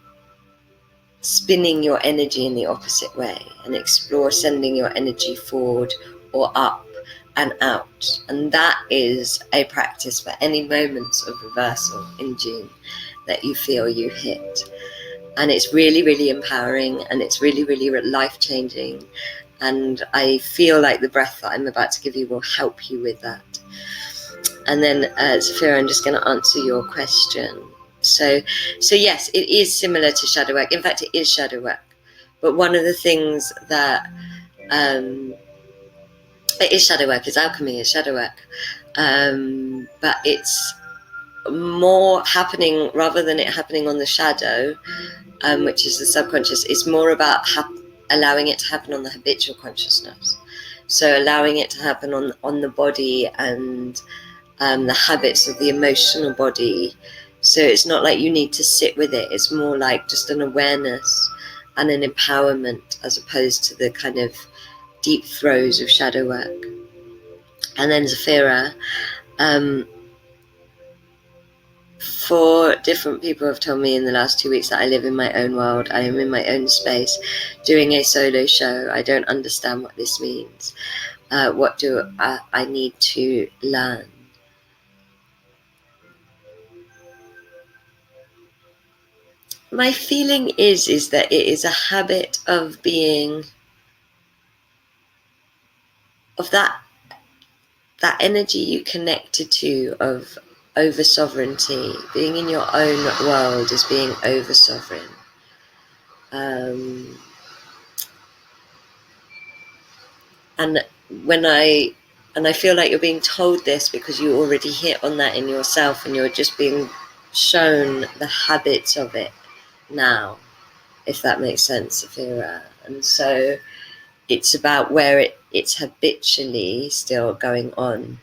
spinning your energy in the opposite way, and explore sending your energy forward or up and out. And that is a practice for any moments of reversal in June that you feel you hit. And it's really, really empowering, and it's really, really life-changing. And I feel like the breath that I'm about to give you will help you with that. And then, Zafira, I'm just going to answer your question. So yes, it is similar to shadow work. In fact, it is shadow work. But one of the things that it is shadow work, is alchemy, is shadow work. But it's more happening, rather than it happening on the shadow, which is the subconscious, it's more about allowing it to happen on the habitual consciousness. So allowing it to happen on the body and the habits of the emotional body. So it's not like you need to sit with it. It's more like just an awareness and an empowerment, as opposed to the kind of deep throes of shadow work. And then Zafira, 4 different people have told me in the last 2 weeks that I live in my own world. I am in my own space doing a solo show. I don't understand what this means. What do I need to learn? my feeling is that it is a habit of being, of that energy you connected to, of over sovereignty, being in your own world as being over sovereign. And I feel like you're being told this because you already hit on that in yourself, and you're just being shown the habits of it now, if that makes sense, Safira. And so it's about where it's habitually still going on.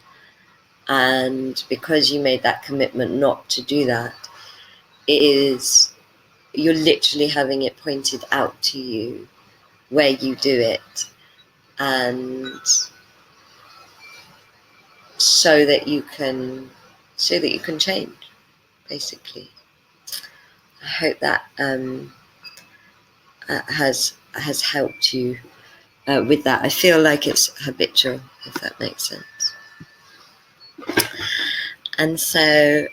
And because you made that commitment not to do that, you're literally having it pointed out to you where you do it, and so that you can change, basically. I hope that has helped you with that. I feel like it's habitual, if that makes sense. And so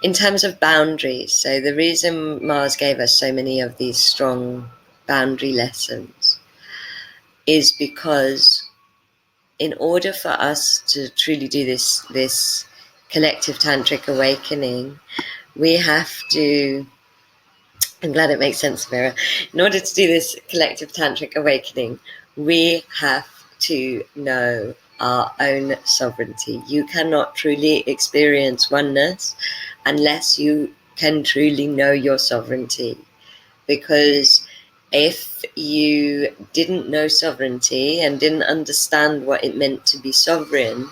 in terms of boundaries, so the reason Mars gave us so many of these strong boundary lessons is because in order for us to truly do this collective tantric awakening, we have to, I'm glad it makes sense, Vera. In order to do this collective tantric awakening, we have to know our own sovereignty. You cannot truly experience oneness unless you can truly know your sovereignty. Because if you didn't know sovereignty and didn't understand what it meant to be sovereign,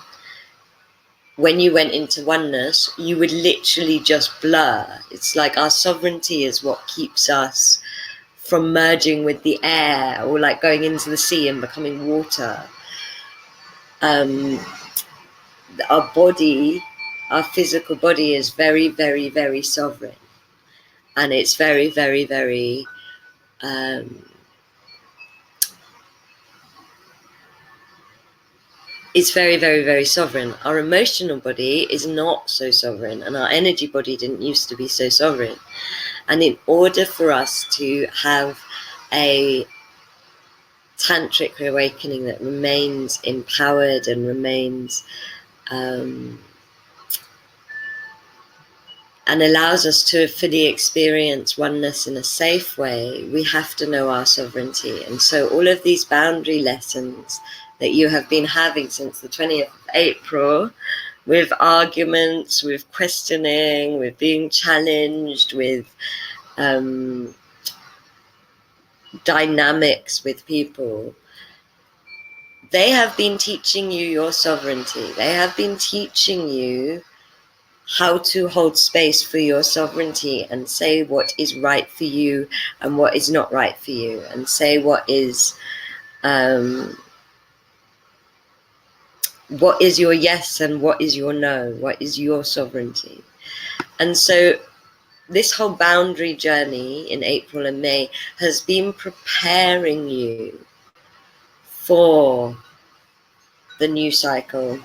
when you went into oneness, you would literally just blur. It's like our sovereignty is what keeps us from merging with the air, or like going into the sea and becoming water. Our body, our physical body, is very, very, very sovereign. And it's very, very, very it's very, very, very sovereign. Our emotional body is not so sovereign, and our energy body didn't used to be so sovereign. And in order for us to have a tantric awakening that remains empowered and remains and allows us to fully experience oneness in a safe way, we have to know our sovereignty. And so all of these boundary lessons that you have been having since the 20th of April, with arguments, with questioning, with being challenged, with dynamics with people, they have been teaching you your sovereignty. They have been teaching you how to hold space for your sovereignty and say what is right for you and what is not right for you, and say what is your yes and what is your no, what is your sovereignty. And so this whole boundary journey in April and May has been preparing you for the new cycle,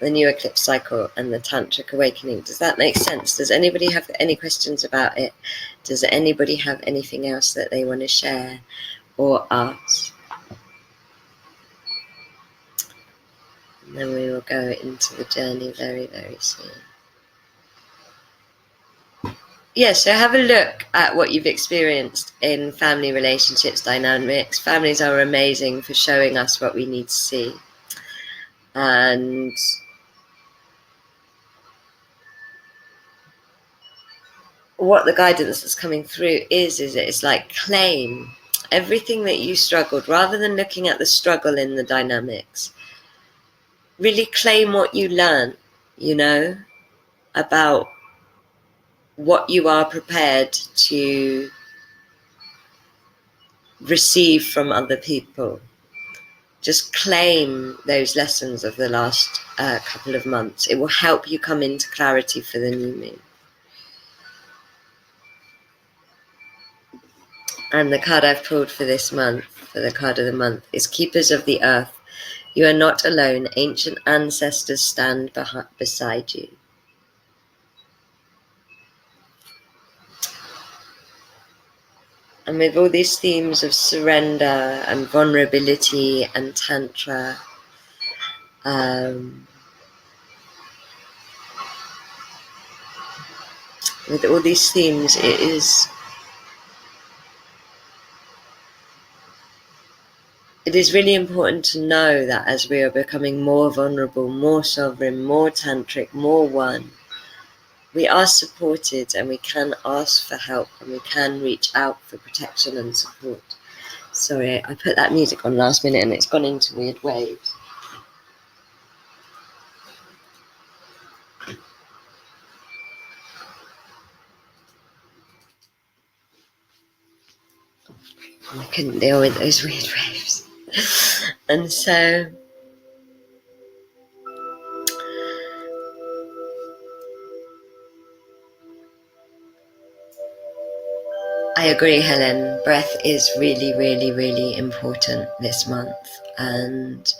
the new eclipse cycle, and the tantric awakening. Does that make sense? Does anybody have any questions about it? Does anybody have anything else that they want to share or ask? And then we will go into the journey very, very soon. Yeah, so have a look at what you've experienced in family relationships dynamics. Families are amazing for showing us what we need to see. And what the guidance that's coming through is it's like, claim everything that you struggled, rather than looking at the struggle in the dynamics. Really claim what you learned, about what you are prepared to receive from other people. Just claim those lessons of the last couple of months. It will help you come into clarity for the new moon. And the card I've pulled for this month, for the card of the month, is Keepers of the Earth. You are not alone. Ancient ancestors stand beside you. And with all these themes of surrender and vulnerability and Tantra, with all these themes, it is really important to know that as we are becoming more vulnerable, more sovereign, more tantric, more one, we are supported and we can ask for help and we can reach out for protection and support. Sorry, I put that music on last minute and it's gone into weird waves. I couldn't deal with those weird waves. And so I agree, Helen. Breath is really, really, really important this month. And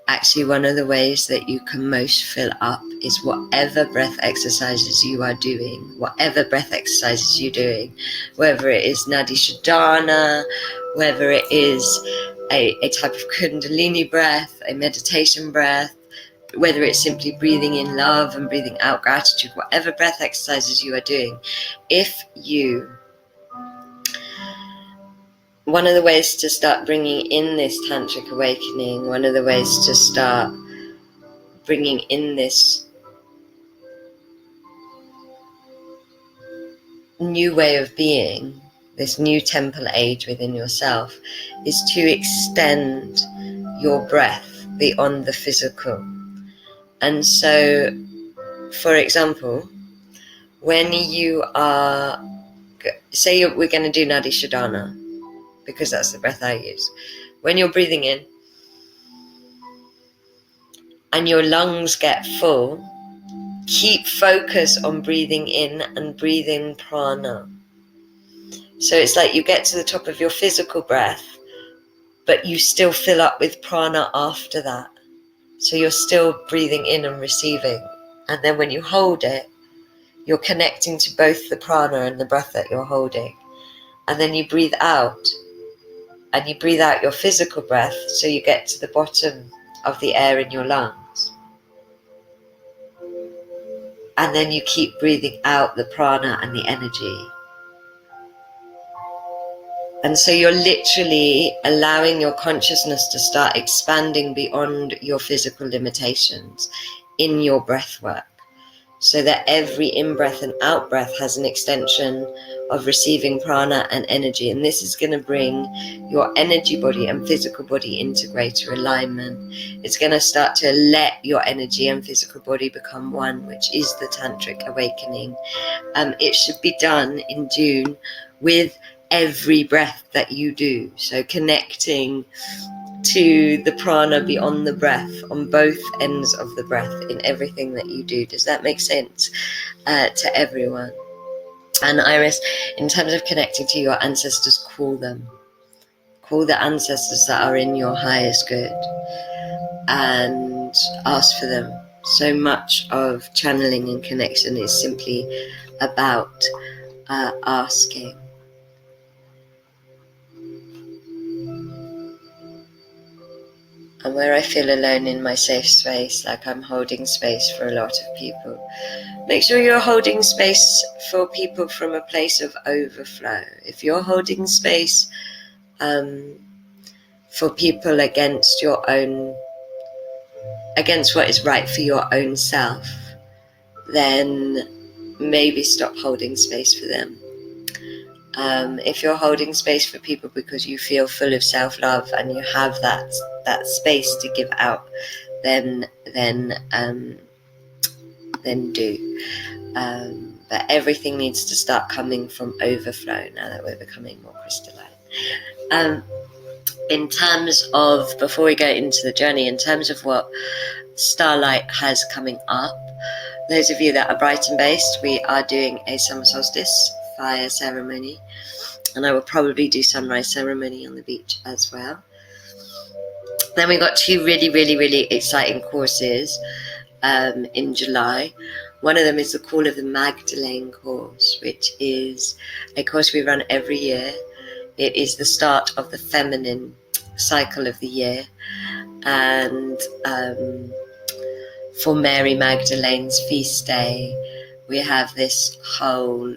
actually, one of the ways that you can most fill up is whatever breath exercises you are doing, whatever breath exercises you're doing, whether it is Nadi Shodhana, whether it is a type of Kundalini breath, a meditation breath, whether it's simply breathing in love and breathing out gratitude, whatever breath exercises you are doing, one of the ways to start bringing in this tantric awakening, one of the ways to start bringing in this new way of being, this new temple age within yourself, is to extend your breath beyond the physical. And so, for example, when you are, say we're going to do Nadi Shodhana, because that's the breath I use. When you're breathing in and your lungs get full, keep focus on breathing in and breathing prana. So it's like you get to the top of your physical breath, but you still fill up with prana after that. So you're still breathing in and receiving. And then when you hold it, you're connecting to both the prana and the breath that you're holding. And then you breathe out, and you breathe out your physical breath, so you get to the bottom of the air in your lungs. And then you keep breathing out the prana and the energy. And so you're literally allowing your consciousness to start expanding beyond your physical limitations in your breath work, so that every in-breath and out-breath has an extension of receiving prana and energy. And this is going to bring your energy body and physical body into greater alignment. It's going to start to let your energy and physical body become one, which is the tantric awakening. It should be done in June with every breath that you do. So connecting to the prana beyond the breath on both ends of the breath in everything that you do. Does that make sense to everyone? And Iris, in terms of connecting to your ancestors, call them. Call the ancestors that are in your highest good and ask for them. So much of channeling and connection is simply about asking. And where I feel alone in my safe space, like I'm holding space for a lot of people, make sure you're holding space for people from a place of overflow. If you're holding space for people against what is right for your own self, then maybe stop holding space for them. If you're holding space for people because you feel full of self-love and you have that space to give out, then do. But everything needs to start coming from overflow now that we're becoming more crystalline. In terms of, before we go into the journey, in terms of what Starlight has coming up, those of you that are Brighton based, we are doing a summer solstice fire ceremony, and I will probably do sunrise ceremony on the beach as well. Then we got two really, really, really exciting courses in July. One of them is the Call of the Magdalene course, which is a course we run every year. It is the start of the feminine cycle of the year, and for Mary Magdalene's feast day, we have this whole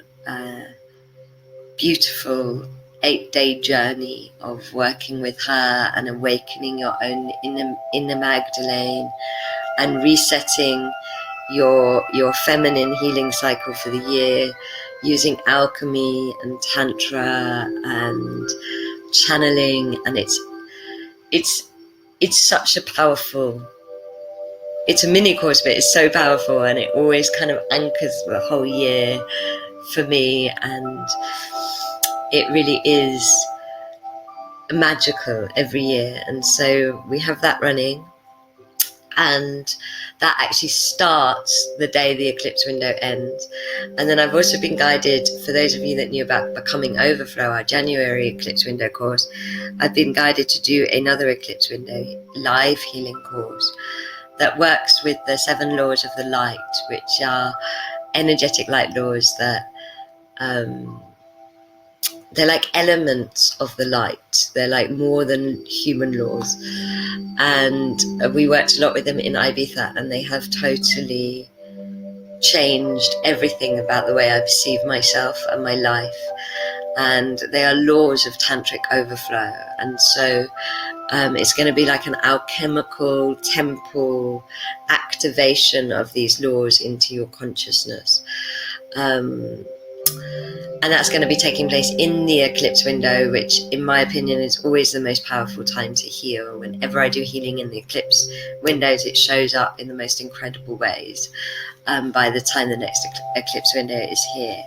beautiful 8-day journey of working with her and awakening your own inner Magdalene and resetting your feminine healing cycle for the year, using alchemy and tantra and channeling. And it's such a powerful, it's a mini course, but it's so powerful, and it always kind of anchors the whole year for me, and it really is magical every year. And so we have that running, and that actually starts the day the eclipse window ends. And then I've also been guided, for those of you that knew about Becoming Overflow, our January eclipse window course, I've been guided to do another eclipse window live healing course that works with the 7 laws of the light, which are energetic light laws that they're like elements of the light. They're like more than human laws. And we worked a lot with them in Ibiza, and they have totally changed everything about the way I perceive myself and my life. And they are laws of tantric overflow. And so it's going to be like an alchemical temple activation of these laws into your consciousness. And that's going to be taking place in the eclipse window, which in my opinion is always the most powerful time to heal. Whenever I do healing in the eclipse windows, it shows up in the most incredible ways by the time the next eclipse window is here.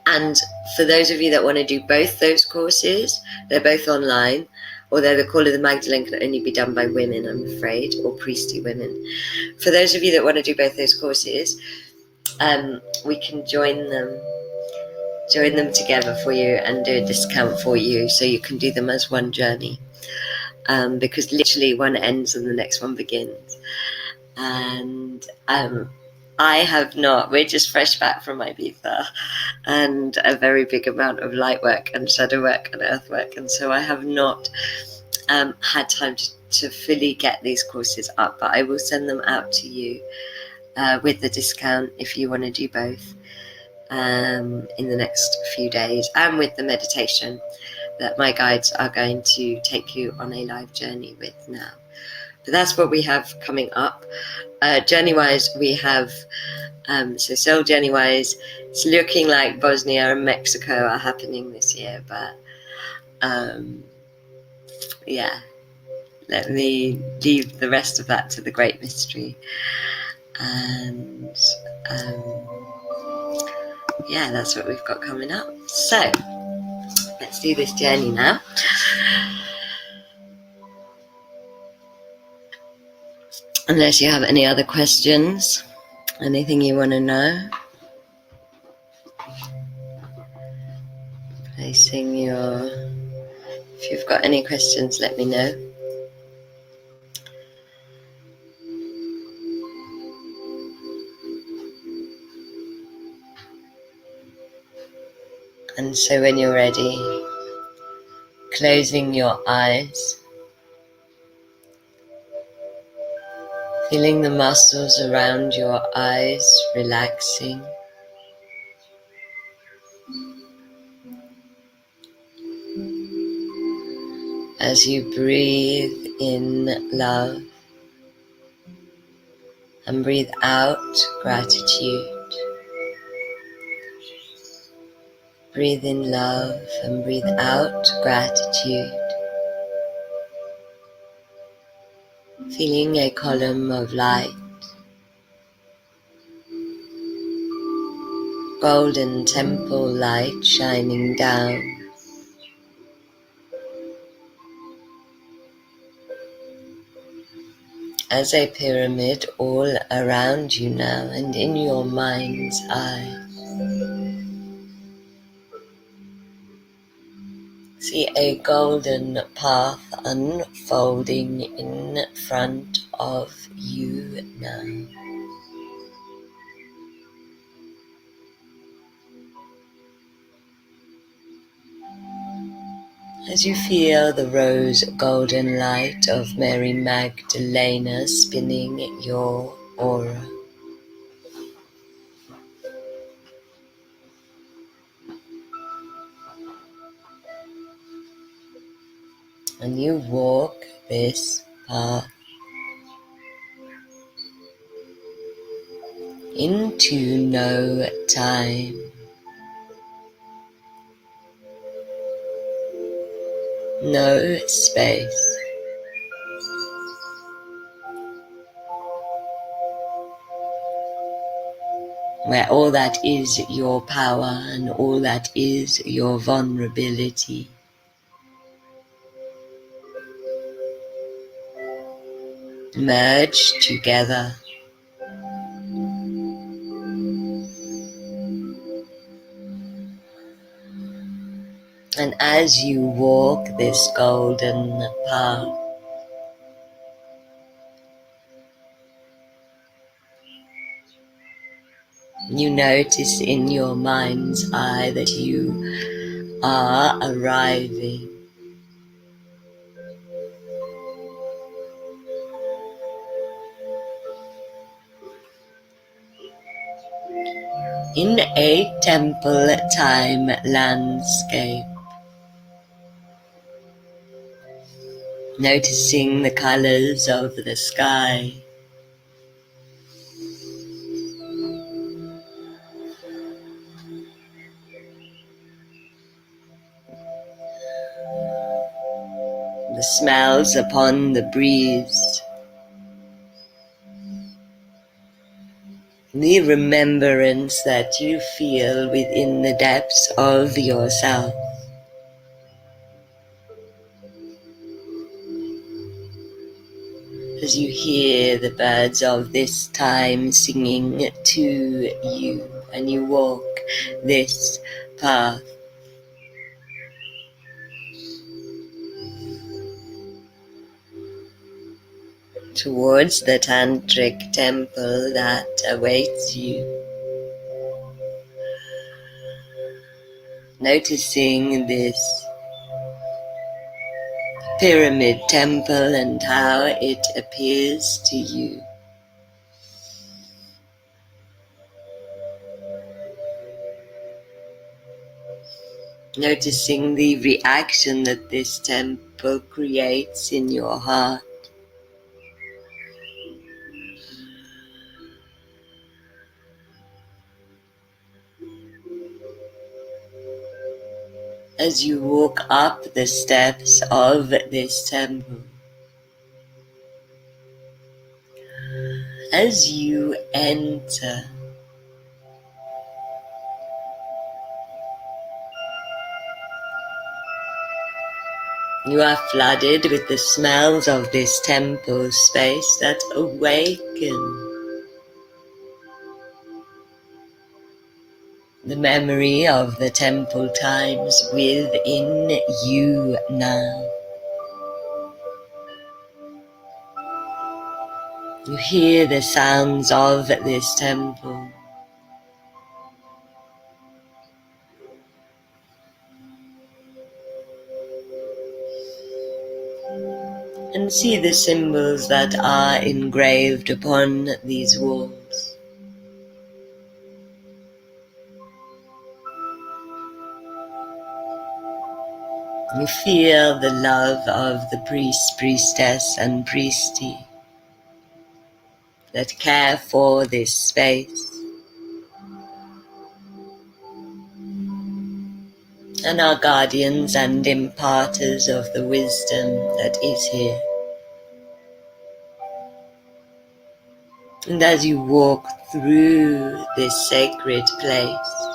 And for those of you that want to do both those courses, they're both online, although the Call of the Magdalene can only be done by women, I'm afraid, or priesty women. For those of you that want to do both those courses, we can join them together for you and do a discount for you, so you can do them as one journey, because literally one ends and the next one begins. And I have not, we're just fresh back from Ibiza and a very big amount of light work and shadow work and earth work, and so I have not had time to fully get these courses up, but I will send them out to you with the discount if you want to do both in the next few days, and with the meditation that my guides are going to take you on a live journey with now. But that's what we have coming up. Journey-wise, we have, so soul journey-wise, it's looking like Bosnia and Mexico are happening this year, but yeah, let me leave the rest of that to the great mystery. And yeah, that's what we've got coming up. So let's do this journey now. Unless you have any other questions, anything you want to know. Placing your, if you've got any questions, let me know. And so when you're ready, closing your eyes, feeling the muscles around your eyes relaxing. As you breathe in love and breathe out gratitude. Breathe in love and breathe out gratitude. Feeling a column of light, golden temple light shining down. As a pyramid all around you now and in your mind's eye. See a golden path unfolding in front of you now. As you feel the rose golden light of Mary Magdalena spinning your aura, and you walk this path into no time, no space, where all that is your power and all that is your vulnerability merge together. And as you walk this golden path, you notice in your mind's eye that you are arriving. In a temple time landscape, noticing the colors of the sky, the smells upon the breeze, the remembrance that you feel within the depths of yourself. As you hear the birds of this time singing to you, and you walk this path towards the tantric temple that awaits you, noticing this pyramid temple and how it appears to you. Noticing the reaction that this temple creates in your heart. As you walk up the steps of this temple, as you enter, you are flooded with the smells of this temple space that awaken the memory of the temple times within you now. You hear the sounds of this temple. And see the symbols that are engraved upon these walls. You feel the love of the priest, priestess, and priestie that care for this space and are guardians and imparters of the wisdom that is here. And as you walk through this sacred place,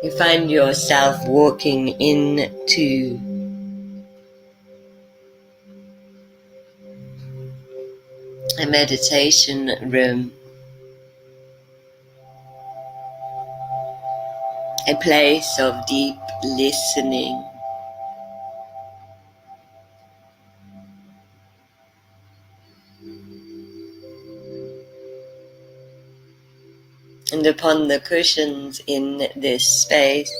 you find yourself walking into a meditation room, a place of deep listening, And upon the cushions in this space,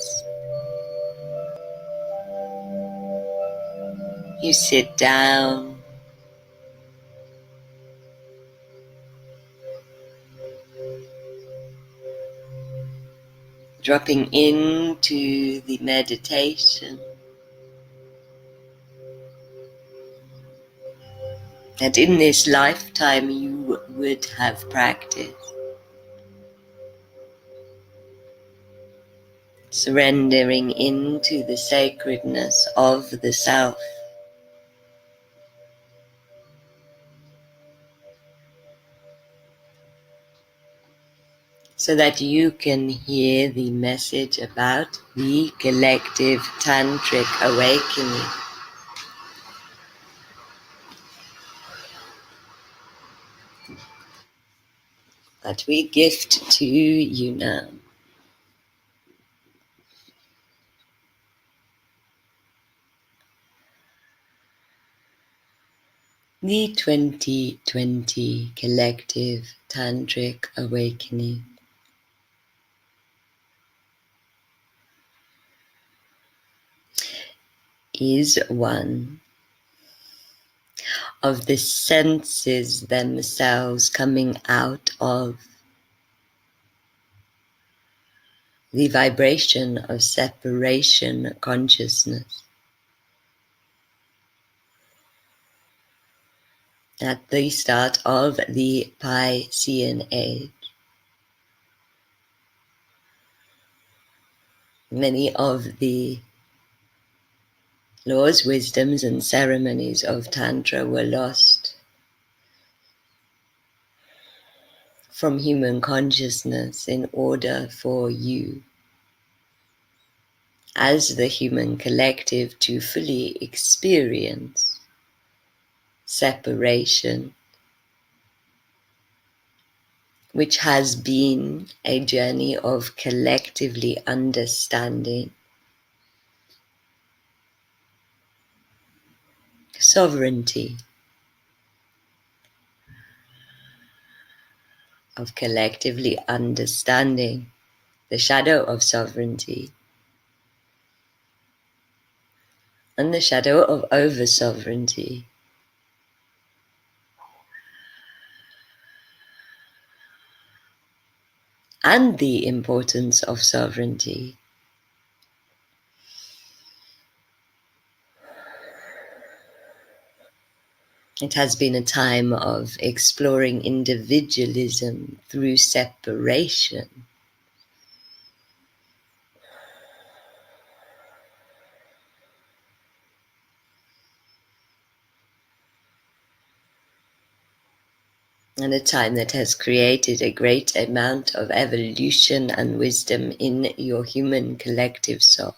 you sit down, dropping into the meditation that in this lifetime you would have practiced. Surrendering into the sacredness of the self. So that you can hear the message about the collective tantric awakening. That we gift to you now. The 2020 Collective Tantric Awakening is one of the senses themselves coming out of the vibration of separation consciousness. At the start of the Piscean age, many of the laws, wisdoms, and ceremonies of Tantra were lost from human consciousness in order for you, as the human collective, to fully experience separation, which has been a journey of collectively understanding sovereignty, of collectively understanding the shadow of sovereignty and the shadow of over-sovereignty. And the importance of sovereignty. It has been a time of exploring individualism through separation. And a time that has created a great amount of evolution and wisdom in your human collective soul.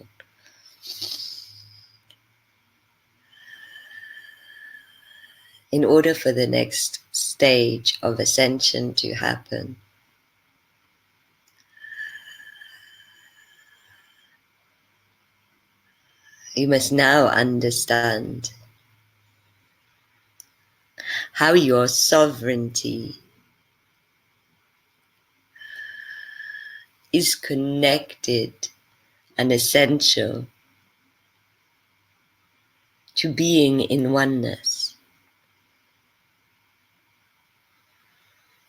In order for the next stage of ascension to happen, you must now understand how your sovereignty is connected and essential to being in oneness.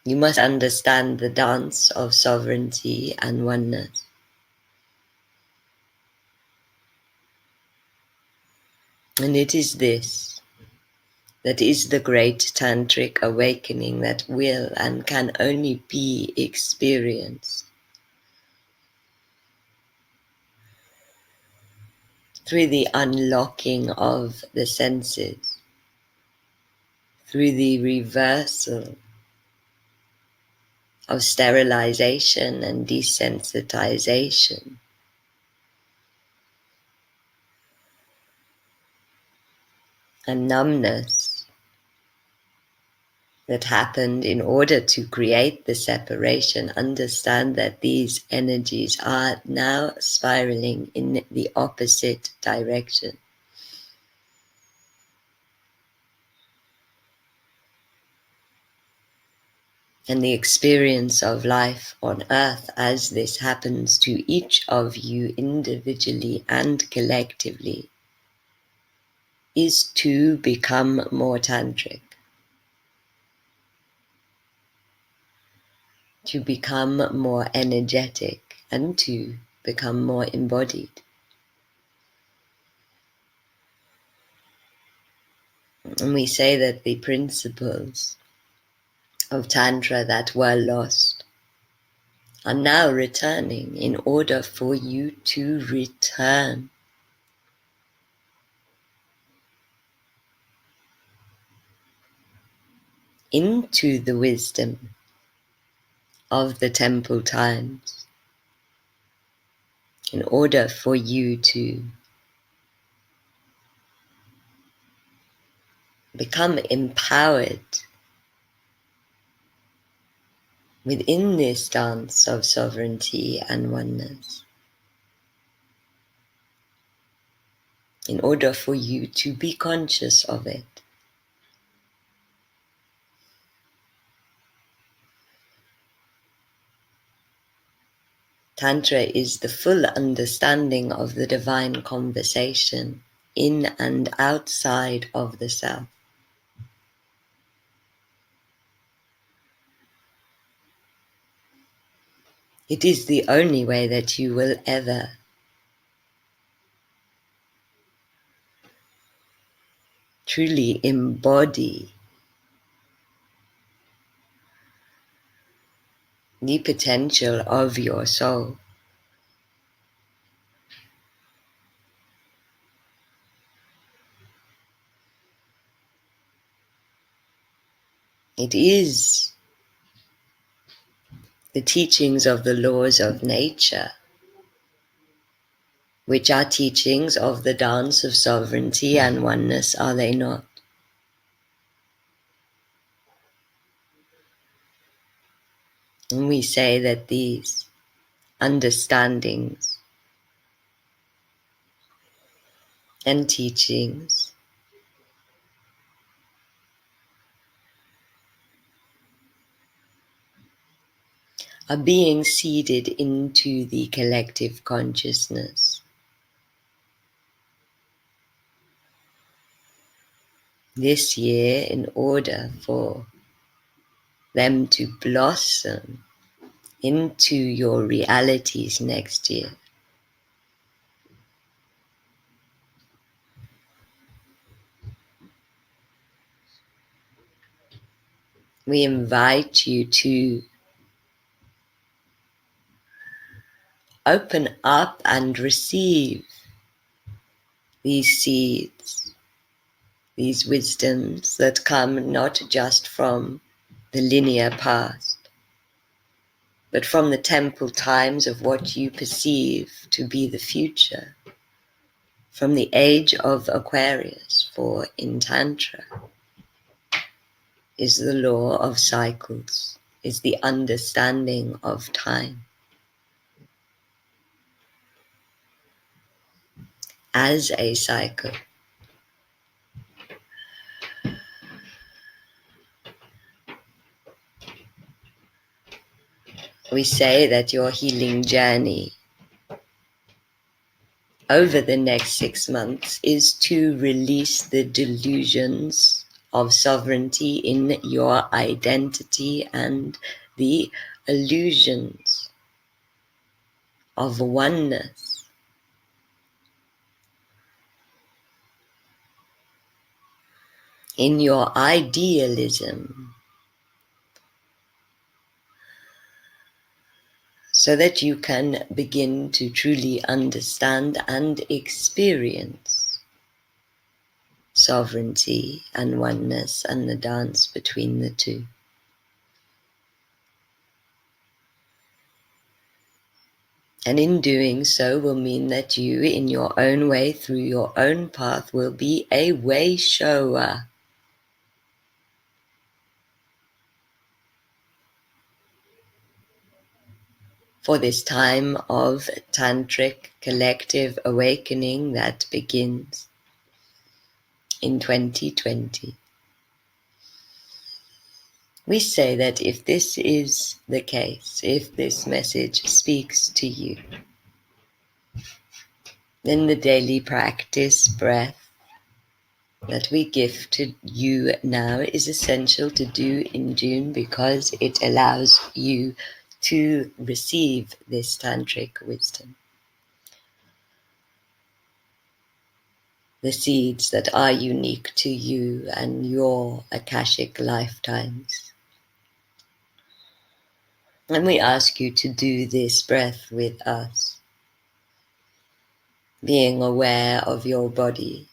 You must understand the dance of sovereignty and oneness. And it is this that is the great tantric awakening that will and can only be experienced through the unlocking of the senses, through the reversal of sterilization and desensitization, and numbness that happened in order to create the separation. Understand that these energies are now spiraling in the opposite direction. And the experience of life on earth as this happens to each of you individually and collectively is to become more tantric, to become more energetic, and to become more embodied. And we say that the principles of Tantra that were lost are now returning in order for you to return into the wisdom of the temple times, in order for you to become empowered within this dance of sovereignty and oneness, in order for you to be conscious of it. Tantra is the full understanding of the divine conversation in and outside of the self. It is the only way that you will ever truly embody the potential of your soul. It is the teachings of the laws of nature, which are teachings of the dance of sovereignty and oneness, are they not? And we say that these understandings and teachings are being seeded into the collective consciousness. This year, in order for them to blossom into your realities next year. We invite you to open up and receive these seeds, these wisdoms that come not just from the linear past, but from the temple times of what you perceive to be the future, from the age of Aquarius, for in Tantra is the law of cycles, is the understanding of time as a cycle. We say that your healing journey over the next 6 months is to release the delusions of sovereignty in your identity and the illusions of oneness. In your idealism, so that you can begin to truly understand and experience sovereignty and oneness and the dance between the two. And in doing so will mean that you, in your own way, through your own path, will be a way shower. For this time of tantric collective awakening that begins in 2020. We say that if this is the case, if this message speaks to you, then the daily practice breath that we give to you now is essential to do in June because it allows you to receive this tantric wisdom. The seeds that are unique to you and your Akashic lifetimes. And we ask you to do this breath with us, being aware of your body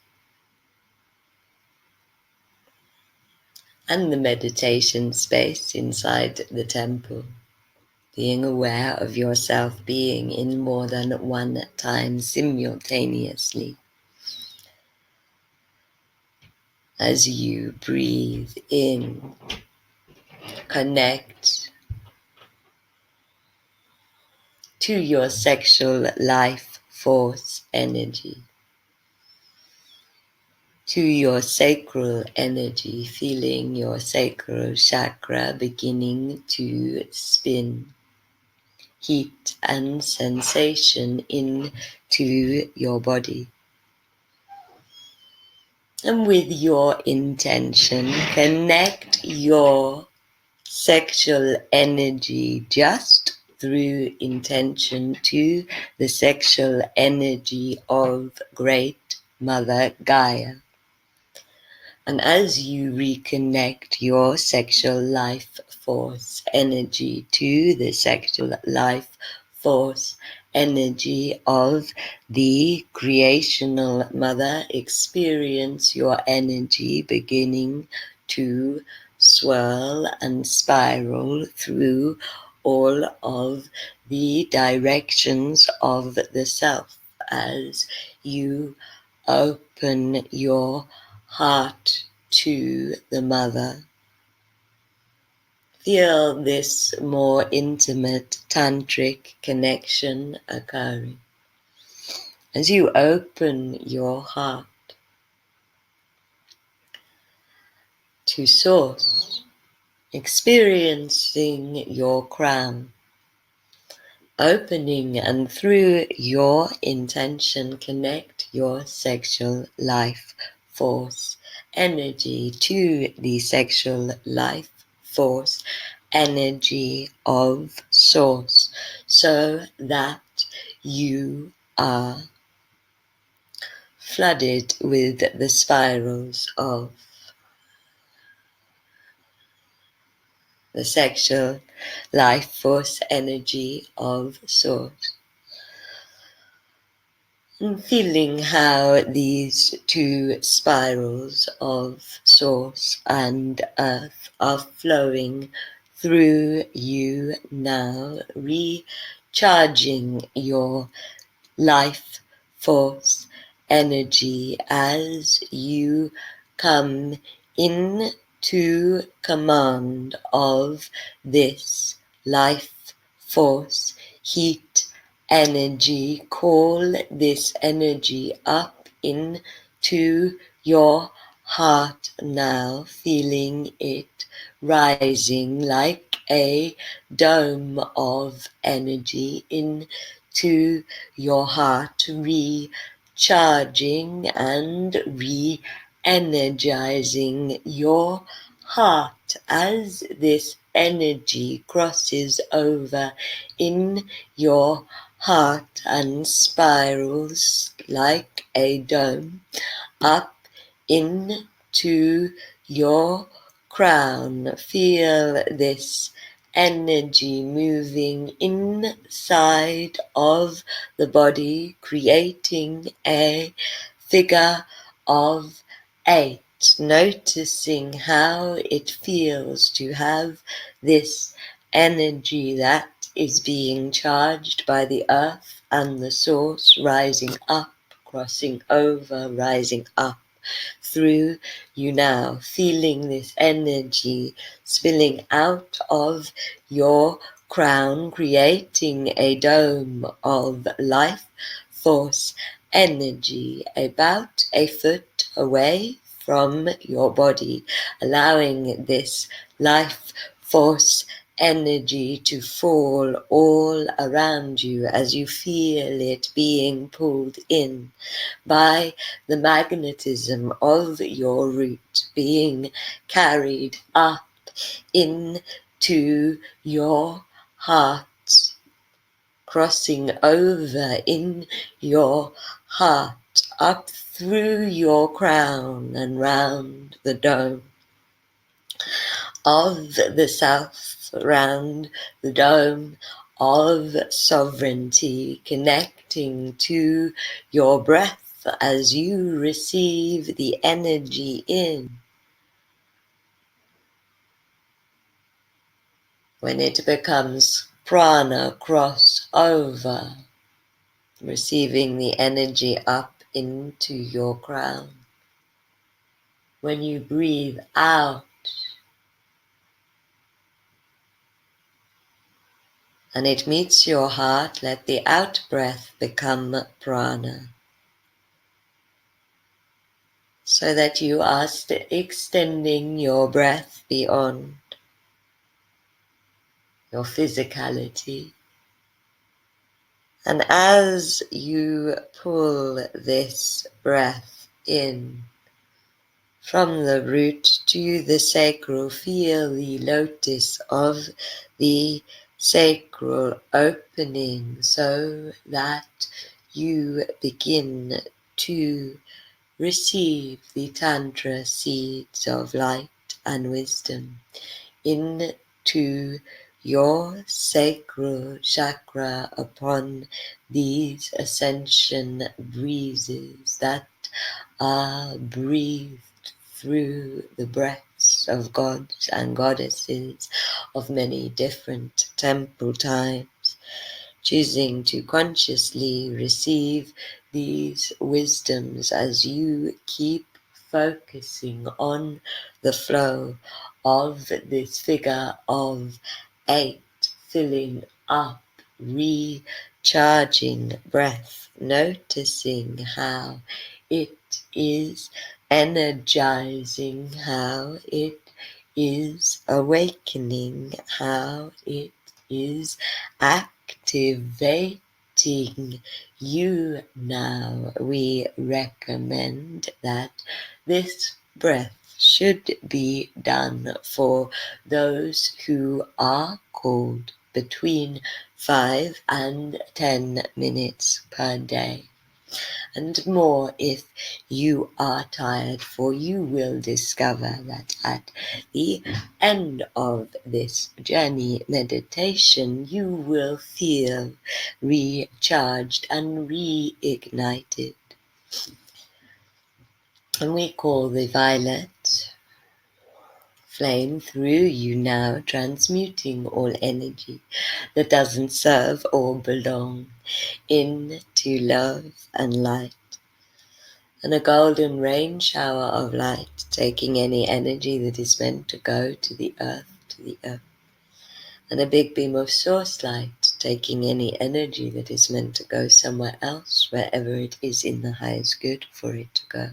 and the meditation space inside the temple, being aware of yourself being in more than one time simultaneously. As you breathe in, connect to your sexual life force energy, to your sacral energy, feeling your sacral chakra beginning to spin, heat and sensation into your body. And with your intention, connect your sexual energy just through intention to the sexual energy of Great Mother Gaia. And as you reconnect your sexual life force energy to the sexual life force energy of the creational mother, experience your energy beginning to swirl and spiral through all of the directions of the self as you open your heart to the mother. Feel this more intimate tantric connection occurring. As you open your heart to Source, experiencing your crown, opening and through your intention connect your sexual life force energy to the sexual life force energy of Source, so that you are flooded with the spirals of the sexual life force energy of Source. And feeling how these two spirals of Source and Earth are flowing through you now, recharging your life force energy as you come into command of this life force heat energy. Call this energy up into your heart now, feeling it rising like a dome of energy into your heart, recharging and re-energizing your heart as this energy crosses over in your heart and spirals like a dome up into your crown. Feel this energy moving inside of the body, creating a figure of 8, noticing how it feels to have this energy that is being charged by the earth and the Source, rising up, crossing over, rising up through you now, feeling this energy spilling out of your crown, creating a dome of life force energy about a foot away from your body, allowing this life force energy to fall all around you as you feel it being pulled in by the magnetism of your root, being carried up into your heart, crossing over in your heart, up through your crown and round the dome of the self, round the dome of sovereignty, connecting to your breath as you receive the energy in. When it becomes prana, cross over, receiving the energy up into your crown. When you breathe out, and it meets your heart, let the out breath become prana, so that you are extending your breath beyond your physicality. And as you pull this breath in from the root to the sacral, feel the lotus of the sacral opening so that you begin to receive the Tantra seeds of light and wisdom into your sacral chakra upon these ascension breezes that are breathed through the breaths of gods and goddesses of many different temple times, choosing to consciously receive these wisdoms as you keep focusing on the flow of this figure of 8, filling up, recharging breath, noticing how it is energizing, how it is awakening, how it is activating you now. We recommend that this breath should be done for those who are called between 5 and 10 minutes per day, and more if you are tired, for you will discover that at the end of this journey meditation, you will feel recharged and reignited. And we call the violet flame through you now, transmuting all energy that doesn't serve or belong into love and light. And a golden rain shower of light, taking any energy that is meant to go to the earth. And a big beam of source light, taking any energy that is meant to go somewhere else, wherever it is in the highest good for it to go.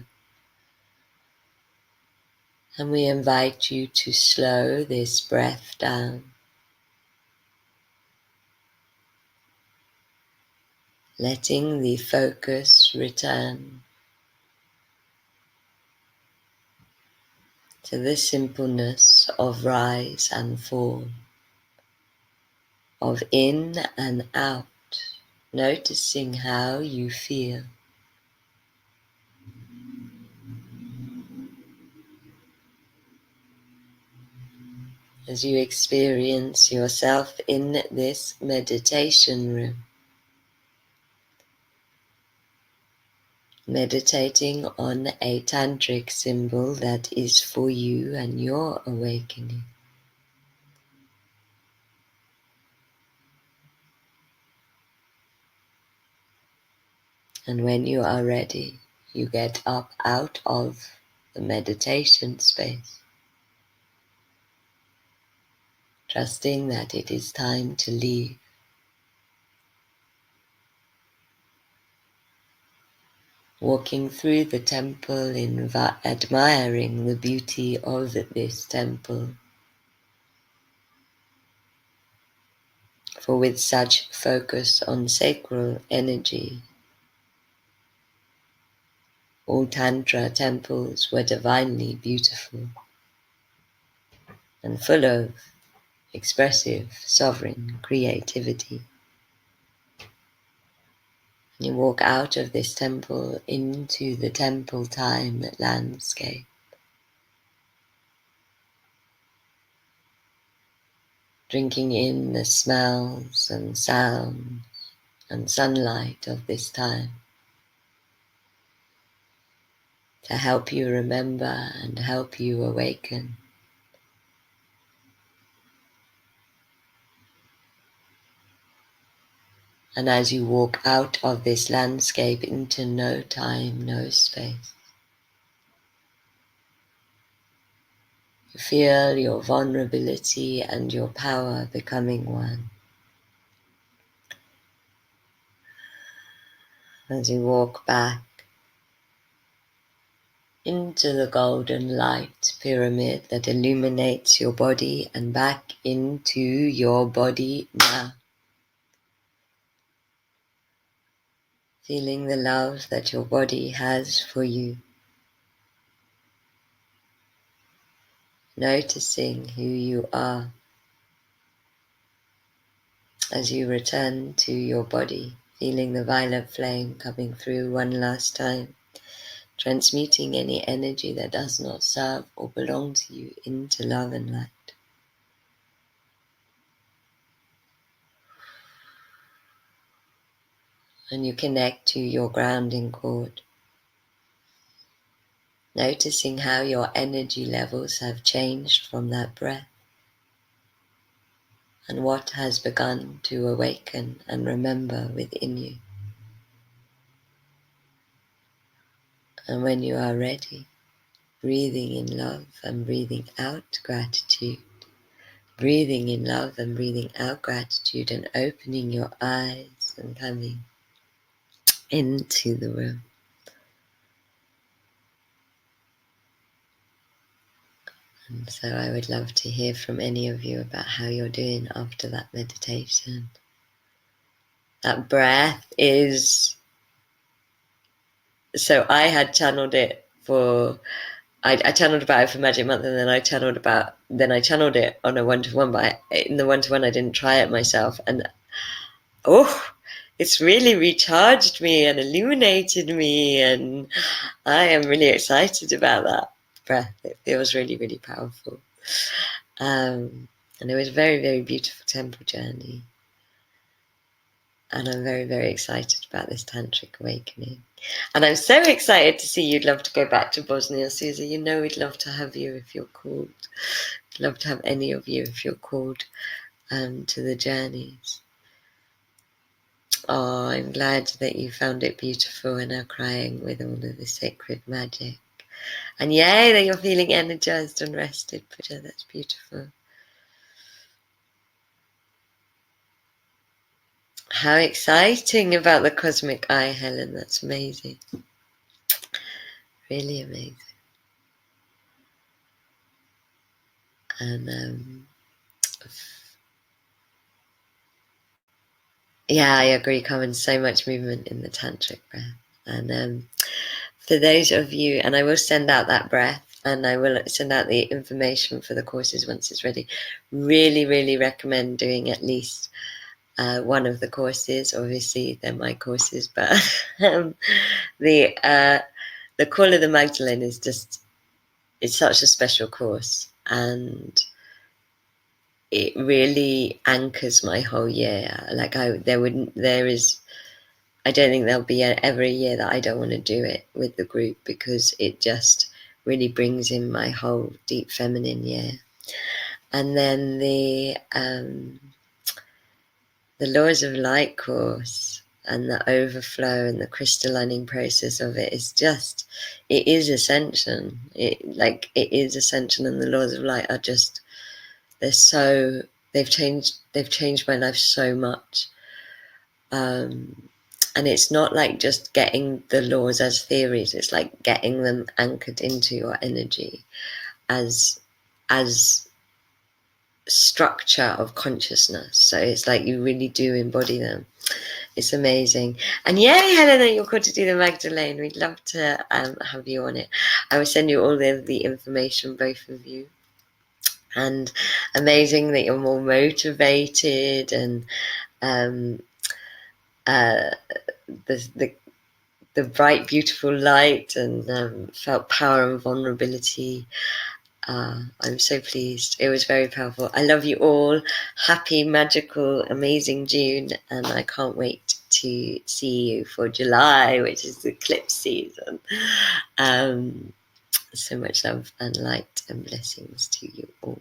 And we invite you to slow this breath down, letting the focus return to the simpleness of rise and fall, of in and out, noticing how you feel. As you experience yourself in this meditation room, meditating on a tantric symbol that is for you and your awakening. And when you are ready, you get up out of the meditation space, trusting that it is time to leave. Walking through the temple, admiring the beauty of this temple, For with such focus on sacral energy, all Tantra temples were divinely beautiful and full of expressive, sovereign creativity. And you walk out of this temple into the temple time landscape, drinking in the smells and sounds and sunlight of this time to help you remember and help you awaken. And as you walk out of this landscape into no time, no space, you feel your vulnerability and your power becoming one. As you walk back into the golden light pyramid that illuminates your body and back into your body now. Feeling the love that your body has for you. Noticing who you are as you return to your body, feeling the violet flame coming through one last time, transmuting any energy that does not serve or belong to you into love and light. And you connect to your grounding cord, noticing how your energy levels have changed from that breath and what has begun to awaken and remember within you. And when you are ready, breathing in love and breathing out gratitude, breathing in love and breathing out gratitude, and opening your eyes and coming into the room. And so I would love to hear from any of you about how you're doing after that meditation. That breath is, so I had channeled it for, I channeled about it for Magic Month, and then I channeled it on a one-to-one, but in the one-to-one I didn't try it myself, and it's really recharged me and illuminated me, and I am really excited about that breath. It feels really, really powerful. And it was a very, very beautiful temple journey. And I'm very, very excited about this tantric awakening. And I'm so excited to see you'd love to go back to Bosnia, Susie. You know we'd love to have you if you're called. We'd love to have any of you if you're called to the journeys. Oh, I'm glad that you found it beautiful and are crying with all of the sacred magic. And yay, that you're feeling energized and rested, Pooja. That's beautiful. How exciting about the cosmic eye, Helen. That's amazing. Really amazing. And yeah, I agree, Carmen. So much movement in the tantric breath. And for those of you, and I will send out that breath, and I will send out the information for the courses once it's ready. Really, really recommend doing at least one of the courses. Obviously, they're my courses, but the Call of the Magdalene is it's such a special course, and it really anchors my whole year. Like I don't think there'll be ever a year that I don't want to do it with the group, because it just really brings in my whole deep feminine year. And then the Laws of Light course and the overflow and the crystallining process of it is just, it is ascension. It is ascension, and the Laws of Light are just, they've changed my life so much. And it's not like just getting the laws as theories, it's like getting them anchored into your energy as structure of consciousness. So it's like you really do embody them. It's amazing. And yay, Helena, you're called to do the Magdalene. We'd love to have you on it. I will send you all the information, both of you. And amazing that you're more motivated, and the bright, beautiful light, and felt power and vulnerability. I'm so pleased. It was very powerful. I love you all. Happy, magical, amazing June, and I can't wait to see you for July, which is the eclipse season. So much love and light and blessings to you all.